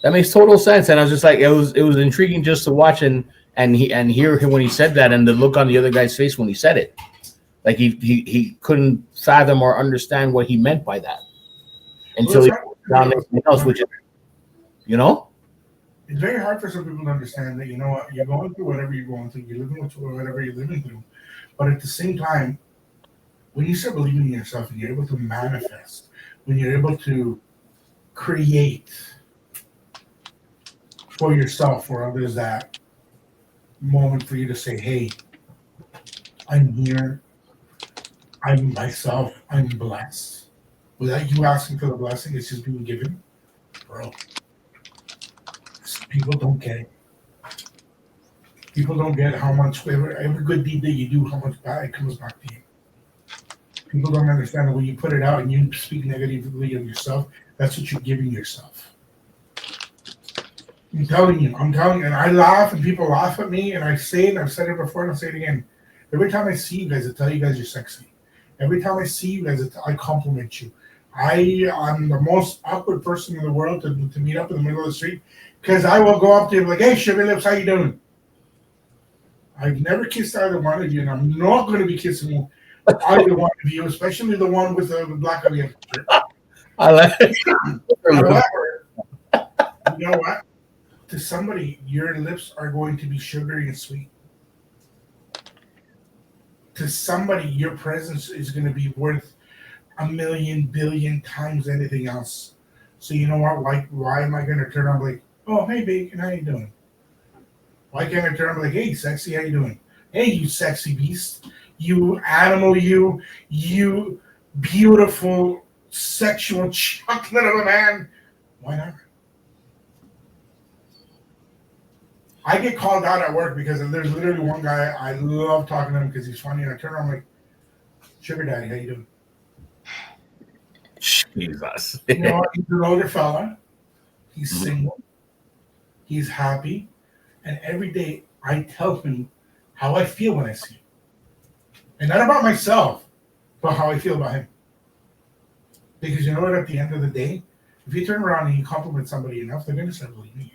That makes total sense. And I was just like, it was intriguing just to watch and hear him when he said that and the look on the other guy's face when he said it. Like he couldn't fathom or understand what he meant by that Well, until it's he hard found anything else, which is, you know? it's very hard for some people to understand that, you know what, you're going through whatever you're going through, you're living with whatever you're living through. But at the same time, when you start believing in yourself and you're able to manifest, when you're able to create for yourself, for others, that moment for you to say, hey, I'm here, I'm myself, I'm blessed. Without you asking for the blessing, it's just being given. Bro, people don't get it. People don't get how much, every good deed that you do, how much bad it comes back to you. People don't understand that when you put it out and you speak negatively of yourself, that's what you're giving yourself. I'm telling you, and I laugh and people laugh at me, and I say it, I've said it before and I'll say it again. Every time I see you guys, I tell you guys you're sexy. Every time I see you guys, I compliment you. I'm the most awkward person in the world to meet up in the middle of the street because I will go up to you and be like, hey, sugar lips, how you doing? I've never kissed either one of you, and I'm not going to be kissing either one of you, especially the one with the black on the shirt. I like it. However, you know what? To somebody, your lips are going to be sugary and sweet. To somebody, your presence is going to be worth a million billion times anything else. So you know what? Like, why am I going to turn on like, oh, hey, bacon, how you doing? Why can't I turn on like, hey, sexy, how you doing? Hey, you sexy beast, you animal, you beautiful sexual chocolate of a man. Why not? I get called out at work because there's literally one guy I love talking to him because he's funny, and I turn around I'm like, Sugar daddy, how you doing? Jesus. You know what? He's an older fella. He's Mhm. single. He's happy. And every day I tell him how I feel when I see him. And not about myself, but how I feel about him. Because you know what? At the end of the day, if you turn around and you compliment somebody enough, they're going to start believing you.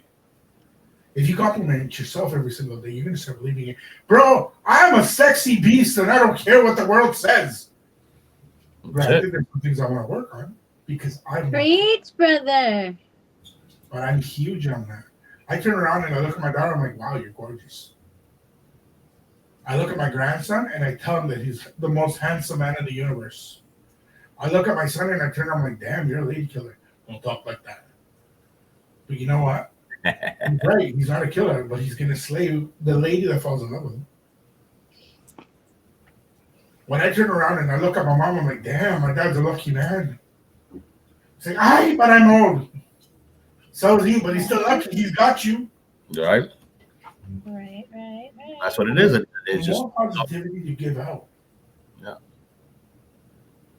If you compliment yourself every single day, you're going to start believing it. Bro, I'm a sexy beast and I don't care what the world says. Granted, there's some things I want to work on because I'm not, Preach, brother. but I'm huge on that. I turn around and I look at my daughter, I'm like, wow, you're gorgeous. I look at my grandson and I tell him that he's the most handsome man in the universe. I look at my son and I turn around, I'm like, damn, you're a lady killer. Don't talk like that. But you know what? He's right. He's not a killer, but he's going to slay the lady that falls in love with him. When I turn around and I look at my mom, I'm like, damn, my dad's a lucky man. It's like, aye, but I'm old. So is he, but he's still lucky. He's got you. Right? Right. That's what it is. The It's just more positivity you give out. Yeah.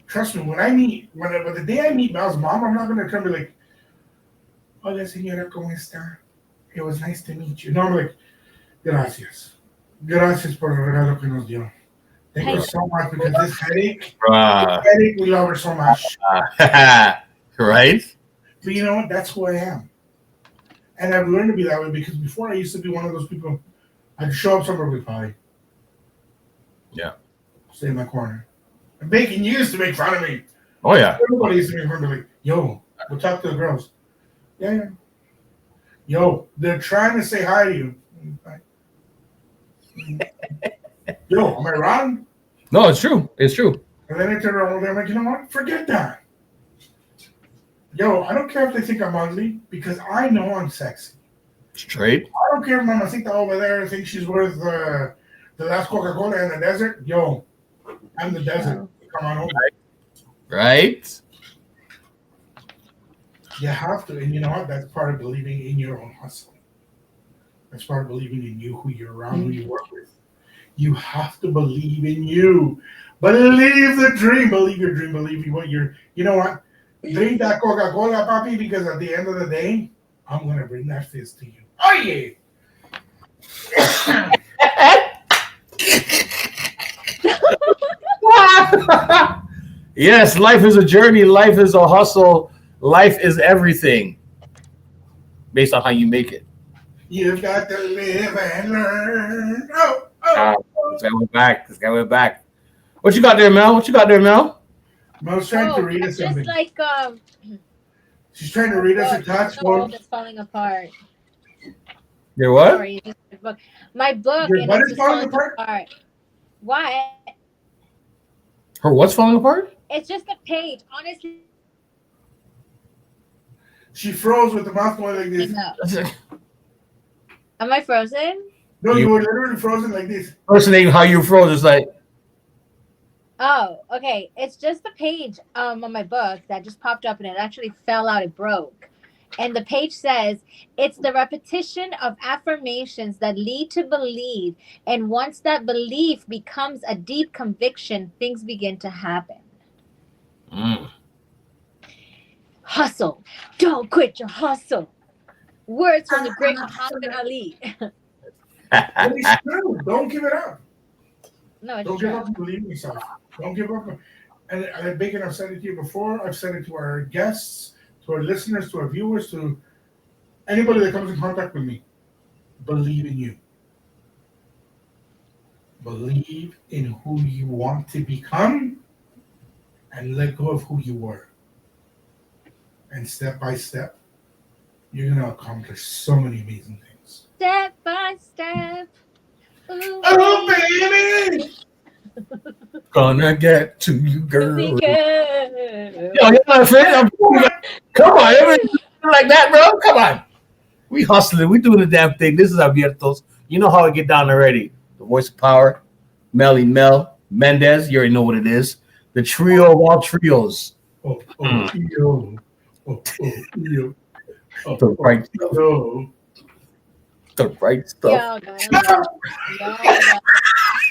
Trust me, when the day I meet Mal's mom, I'm not going to come be like, hola, señora, ¿cómo está? It was nice to meet you. No, I'm like, gracias. Gracias por el regalo que nos dio. Thank you so much because this headache, we love her so much. right? But you know what? That's who I am. And I've learned to be that way because before I used to be one of those people, I'd show up somewhere with pie. Yeah. Stay in my corner. And Bacon used to make fun of me. Oh yeah. Everybody used to make fun of me like, yo, we'll talk to the girls. Yeah. Yo, they're trying to say hi to you. Yo, am I wrong? No, it's true. It's true. And then I turn around and I'm like, you know what? Forget that. Yo, I don't care if they think I'm ugly because I know I'm sexy. Straight. I don't care if Mamacita over there thinks she's worth the last Coca-Cola in the desert. Yo, I'm the desert. Come on over. Right? You have to. And you know what? That's part of believing in your own hustle. That's part of believing in you, who you're around, who you work with. You have to believe in you. Believe the dream. Believe your dream. Believe what you're. You know what? Drink that Coca-Cola, papi, because at the end of the day, I'm going to bring that fist to you. Oh, yeah. Yes, life is a journey. Life is a hustle. Life is everything based on how you make it. You've got to live and learn. Oh. This guy went back. What you got there, Mel? I was trying to read us something. Just like She's trying to read us a touch. book is falling apart. Your what? Sorry, book. My book. Your and butt it's is just falling apart? Why? Her what's falling apart? It's just a page. Honestly. She froze with the mouth going like this. No. Am I frozen? No, you were literally frozen like this. Personating how you froze is like. Oh, okay. It's just the page on my book that just popped up and it actually fell out. It broke. And the page says, it's the repetition of affirmations that lead to belief. And once that belief becomes a deep conviction, things begin to happen. Hustle. Don't quit your hustle. Words from the great Muhammad Ali. It's true. Don't give it up. No, it's Don't true. give up and believe in yourself. Don't give up. And Bacon, I've said it to you before. I've said it to our guests, to our listeners, to our viewers, to anybody that comes in contact with me. Believe in you. Believe in who you want to become and let go of who you were. And step by step, you're going to accomplish so many amazing things. Step by step. Ooh, oh, baby! Gonna get to you, girl. Yo, Yo, I'm friend. Come on, everybody like that, bro. Come on. We hustling. We doing the damn thing. This is Abiertos. You know how I get down already. The voice of power, Mel Mendez. You already know what it is. The trio of all trios. Yo. The right stuff. The right stuff. God.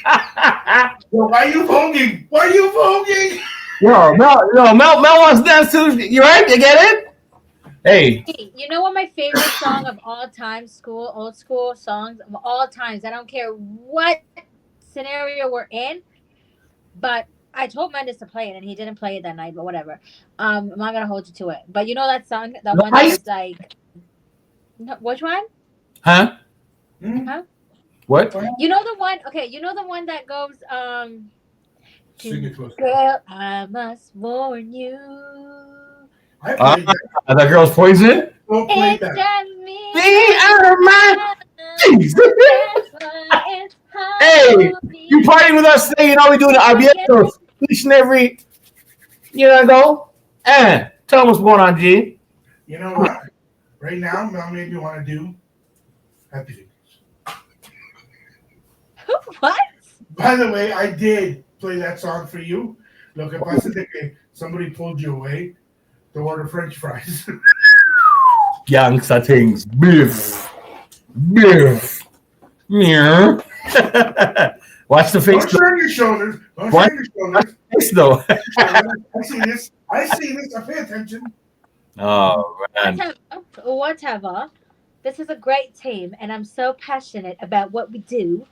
Well, why are you voguing? Why are you voguing? Mel wants to dance too. You right? You get it? Hey, You know what my favorite song of all time, old school songs of all times. I don't care what scenario we're in, but I told Mendes to play it and he didn't play it that night, but whatever. I'm not gonna hold you to it. But you know that song, the one that nice. was like, no, which one? Huh? Hmm? Huh? What? You know the one? Okay, you know the one that goes, Sing it to us. girl, I must warn you. I played that. That girl's poison. Go play It's that. just me. Me out of my Jesus. That's why it's hard Hey, for you me. partying with us today? You know we doing the Abiertos each and every go. And tell them what's going on, G. You know what? Right now, Mel made me want to do Happy Fingers. What? By the way, I did play that song for you. Look, if I said that somebody pulled you away to order French fries. Gangsta things. Biff. Biff. Yeah. Watch the face. Don't turn your shoulders. Don't What? turn your shoulders. Face though. I see this. I see this. I pay attention. Oh man. Whatever. This is a great team, and I'm so passionate about what we do.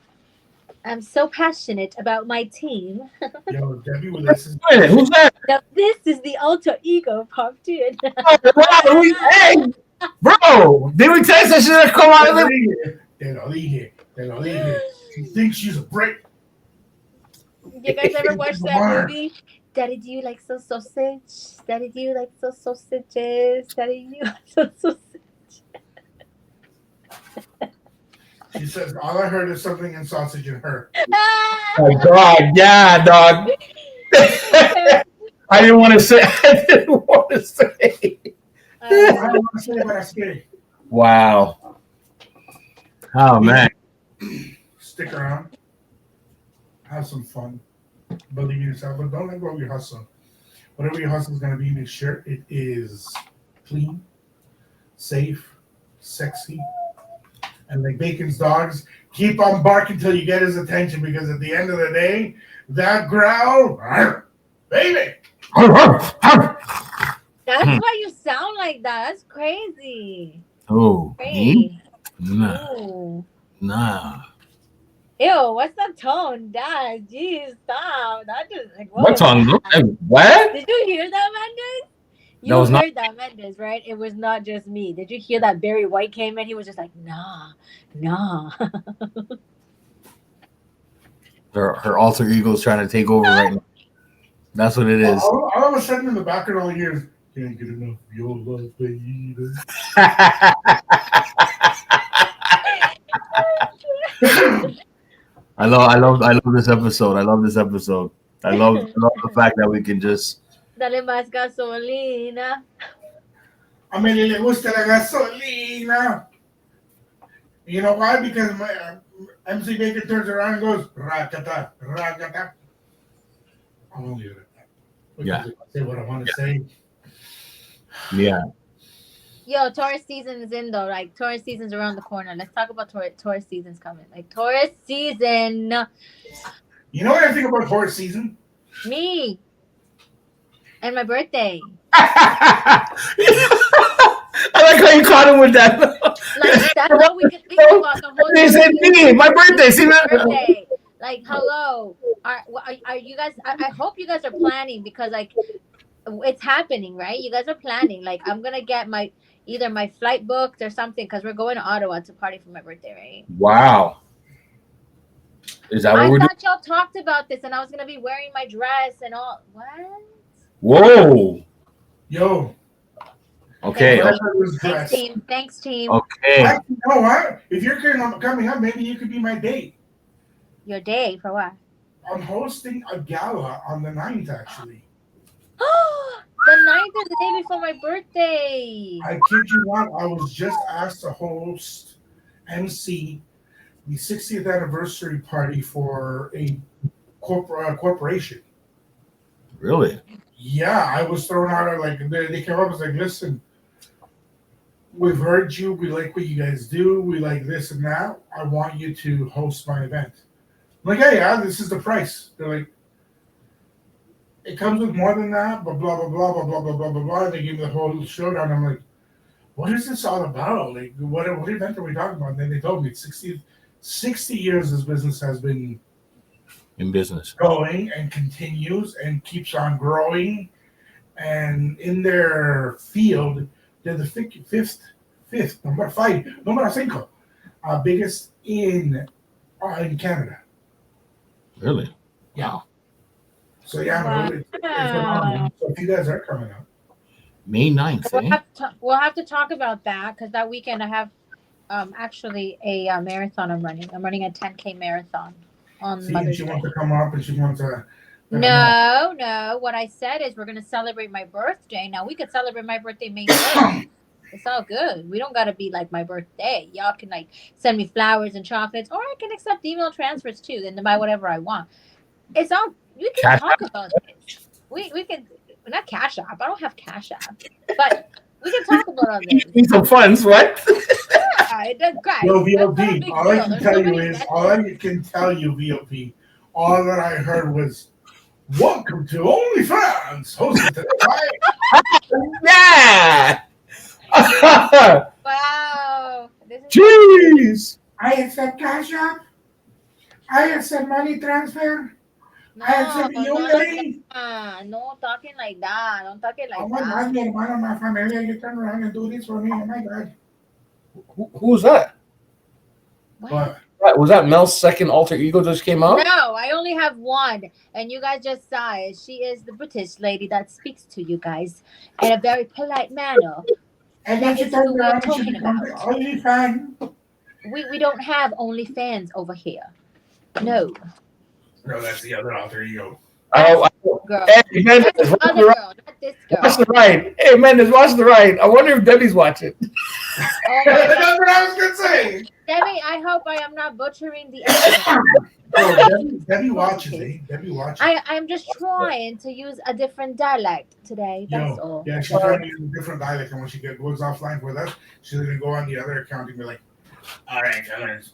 I'm so passionate about my team. Yo, Debbie, well, this is. Wait a minute, who's that? Now, this is the alter ego pop dude. Hey, bro, did we text that shit come out of it? Te lo dije. Te lo dije. She thinks she's a brick. You guys ever watch that movie? Daddy, do you like so sausage? Daddy, do you like so sausages? Daddy, do you like so sausage? She says, all I heard is something in sausage in her. Oh my God, yeah, dog. I didn't want to say. I didn't want to say. I don't want to say what I say. Wow. Oh man. Stick around. Have some fun. Believe in yourself, but don't let go of your hustle. Whatever your hustle is going to be, make sure it is clean, safe, sexy, and like Bacon's dogs, keep on barking till you get his attention because at the end of the day, that growl, baby. That's why you sound like that. That's crazy. Oh, Crazy. nah, Ooh. nah. Ew, what's the tone? Dad, jeez, stop. That just like What song? that? What? Did you hear that, Mendes? That You was not- heard that, Mendes, right? It was not just me. Did you hear that Barry White came in? He was just like, nah. Her alter ego's trying to take over right now. That's what it is. All of a sudden in the background, all you hear is, can't get enough of your love, baby. I love this episode. I love this episode. I love the fact that we can just. Dale más gasolina. A Meli le gusta la gasolina. You know why? Because my MC Bacon turns around and goes, rakata, rakata. I'll only leave it at that. Because Yeah. if I say what I want to say. Yeah. Yo, Taurus season is in though. Like Taurus season's around the corner. Let's talk about Taurus season's coming. Like Taurus season. You know what I think about horse season? Me. And my birthday. I like how you caught him with that. Like that's all we could think about the whole They said me, my birthday. See that? birthday. Like, hello. Are you guys? I hope you guys are planning because like it's happening, right? You guys are planning. Like, I'm gonna get either my flight booked or something because we're going to Ottawa to party for my birthday, right? Wow. Is that what I we're doing? thought y'all talked about this, and I was gonna be wearing my dress and all. What? Whoa. Yo. Okay. Thanks, team. Thanks, team. Okay. You know what? If you're coming up, maybe you could be my date. Your day for what? I'm hosting a gala on the 9th, actually. The 9th is the day before my birthday. I kid you not, I was just asked to host MC the 60th anniversary party for a corporation. Really? Yeah, I was thrown out. Like they came up and was like, "Listen, we've heard you. We like what you guys do. We like this and that. I want you to host my event." I'm like, yeah, this is the price. They're like, it comes with more than that, but blah blah blah blah blah blah blah blah blah. They gave me the whole showdown. I'm like, what is this all about? Like, what event are we talking about? And then they told me 60 years this business has been In business. going and continues and keeps on growing. And in their field, they're the fifth, number five, number cinco, biggest in Canada. Really? Yeah. So yeah, Wow. it's phenomenal. So if you guys are coming up, May 9th, eh? We'll have to talk about that because that weekend I have actually a marathon I'm running. I'm running a 10K marathon on see, and Mother's she Day. wants to come up and she wants to. No. What I said is we're gonna celebrate my birthday. Now we could celebrate my birthday May 1st. It's all good. We don't gotta be like my birthday. Y'all can like send me flowers and chocolates, or I can accept email transfers too. Then to buy whatever I want. It's all we can Cash talk about this. We can not Cash App. I don't have Cash App, but we can talk about all this. Need some funds, what? It does, guys. Yo, That's not a VOP. big All I deal. can There's tell so you many is, methods. all I can tell you, VOP. All that I heard was, "Welcome to OnlyFans, hosted today by." Yeah. Wow. This is Jeez. I accept Cash App. I accept money transfer. no, I accept Unity. no talking like that. Don't talk it Oh like my that. God, mi hermano, my familia, you turn around and do this for me. Oh my God. Who was that? What? Was that Mel's second alter ego just came out? No, I only have one, and you guys just saw it. She is the British lady that speaks to you guys in a very polite manner. And then That she is turns who we're around and she talking becomes an about. OnlyFan. We don't have OnlyFans over here. No, No, that's the other alter ego. Oh, girl. hey, Mendes, That's the watch other the right. girl, not this girl. Watch the right. Hey, Mendes, watch the right. I wonder if Debbie's watching. Oh my God. That's what I was gonna say. Debbie, I hope I am not butchering the accent. Oh, Debbie watches, eh? Debbie watches. I'm just trying to use a different dialect today. That's all. Yeah, she's trying to use a different dialect, and when she goes offline with us, she's gonna go on the other account and be like, "All right, killers,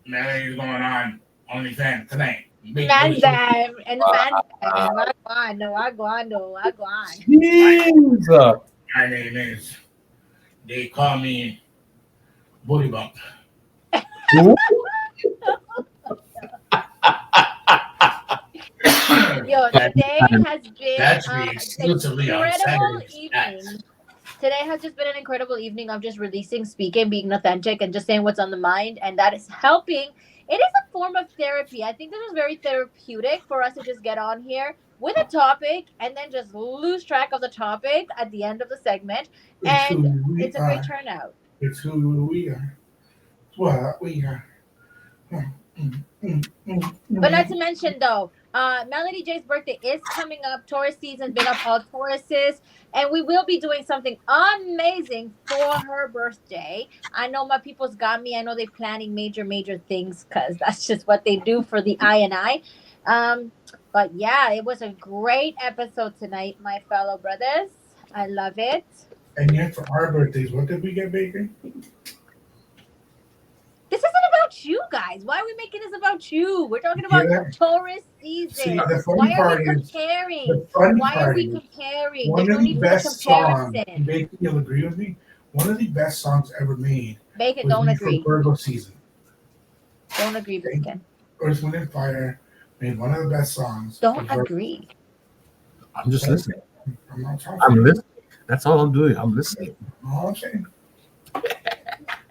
Melody's going on OnlyFans tonight." Mandam and Mandam. No, Wagwan. Jesus. My name is. They call me Booty Bump. Yo, today has been That's me exclusively on incredible Saturdays. evening. Today has just been an incredible evening of just releasing, speaking, being authentic, and just saying what's on the mind, and that is helping. It is a form of therapy. I think this is very therapeutic for us to just get on here with a topic and then just lose track of the topic at the end of the segment, and it's a great turnout. It's who we are. What we are. But not to mention though, Melody J's birthday is coming up. Taurus season, big up all Tauruses, and we will be doing something amazing for her birthday. I know my people's got me. I know they're planning major things because that's just what they do for the I and I. But yeah, it was a great episode tonight, my fellow brothers. I love it. And yet for our birthdays, what did we get, Bacon? This isn't about you guys. Why are we making this about you? We're talking about Taurus season. See, the funny Why are part we is, comparing? the funny Why are part we is, comparing? one There's of no the need for the best songs, comparison. Bacon, you'll agree with me, one of the best songs ever made Bacon, was don't made for agree. Virgo season. Don't agree, Bacon. Earth, Wind, and Fire made one of the best songs. Don't agree. I'm just listening. I'm not talking. I'm listening. That's all I'm doing. I'm listening. All I'm saying.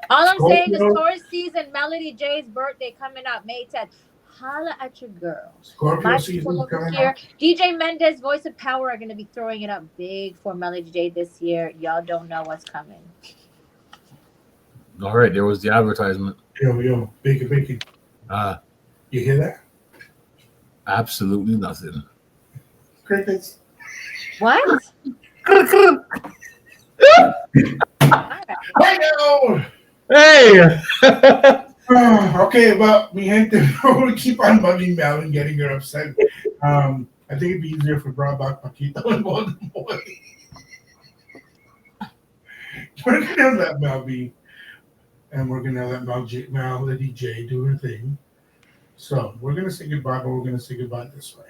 All I'm saying is Scorpio. Taurus season, Melody J's birthday coming up May 10th. Holla at your girls. Scorpio My season people over coming here, up. DJ Mendez, Voice of Power, are going to be throwing it up big for Melody J this year. Y'all don't know what's coming. All right, there was the advertisement. Yo, Bacon. You hear that? Absolutely nothing. Crickets. What? I know. Hey. Okay, well, mi gente, we'll keep on bugging Mel and getting her upset. I think it'd be easier if we brought back Paquito and Golden Boy. We're gonna let Mel be, and we're gonna let Melody J do her thing. So we're gonna say goodbye, but we're gonna say goodbye this way.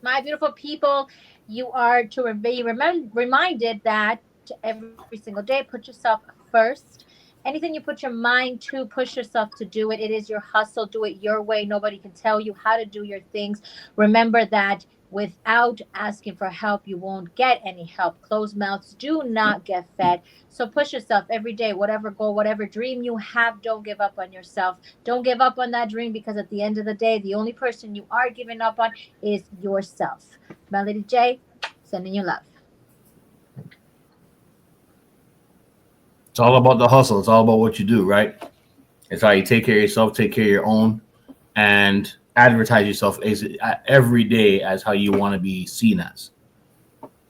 My beautiful people, you are to be reminded that every single day, put yourself first. Anything you put your mind to, push yourself to do it. It is your hustle. Do it your way. Nobody can tell you how to do your things. Remember that without asking for help, you won't get any help. Closed mouths do not get fed. So push yourself every day, whatever goal, whatever dream you have, don't give up on yourself. Don't give up on that dream because at the end of the day, the only person you are giving up on is yourself. Melody J, sending you love. It's all about the hustle. It's all about what you do, right? It's how you take care of yourself, take care of your own, and advertise yourself every day as how you want to be seen as.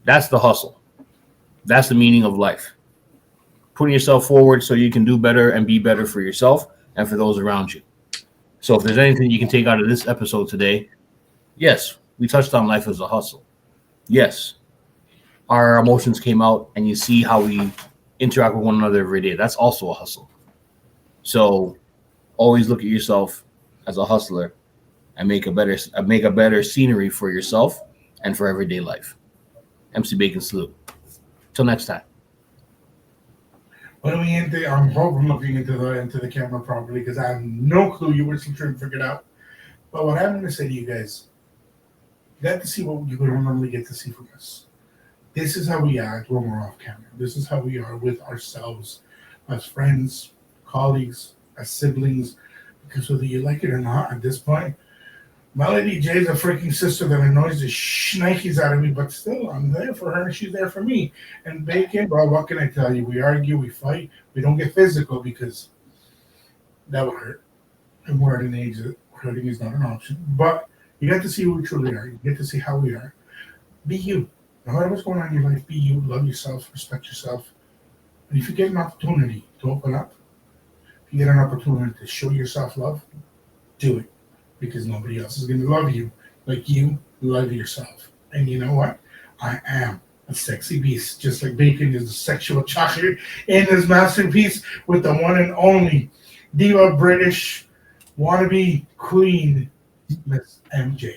That's the hustle. That's the meaning of life. Putting yourself forward so you can do better and be better for yourself and for those around you. So if there's anything you can take out of this episode today, yes, we touched on life as a hustle. Yes, our emotions came out and you see how we interact with one another every day. That's also a hustle. So always look at yourself as a hustler and make a better scenery for yourself and for everyday life. MC Bacon salute. Till next time. When we end the, I'm hoping looking into the camera properly because I have no clue. You were still trying to figure it out. But what I'm going to say to you guys, you got to see what you would normally get to see from us. This is how we act when we're off camera. This is how we are with ourselves, as friends, colleagues, as siblings. Because whether you like it or not, at this point, Melody J's a freaking sister that annoys the shnikes out of me, but still, I'm there for her and she's there for me. And Bacon, bro, what can I tell you? We argue, we fight, we don't get physical because that would hurt. And we're at an age that hurting is not an option. But you get to see who we truly are. You get to see how we are. Be you. No matter what's going on in your life, be you. Love yourself, respect yourself. And if you get an opportunity to open up, if you get an opportunity to show yourself love, do it. Because nobody else is going to love you like you love yourself. And you know what? I am a sexy beast, just like Bacon is a sexual chocolate in his masterpiece with the one and only diva British wannabe queen, Miss MJ.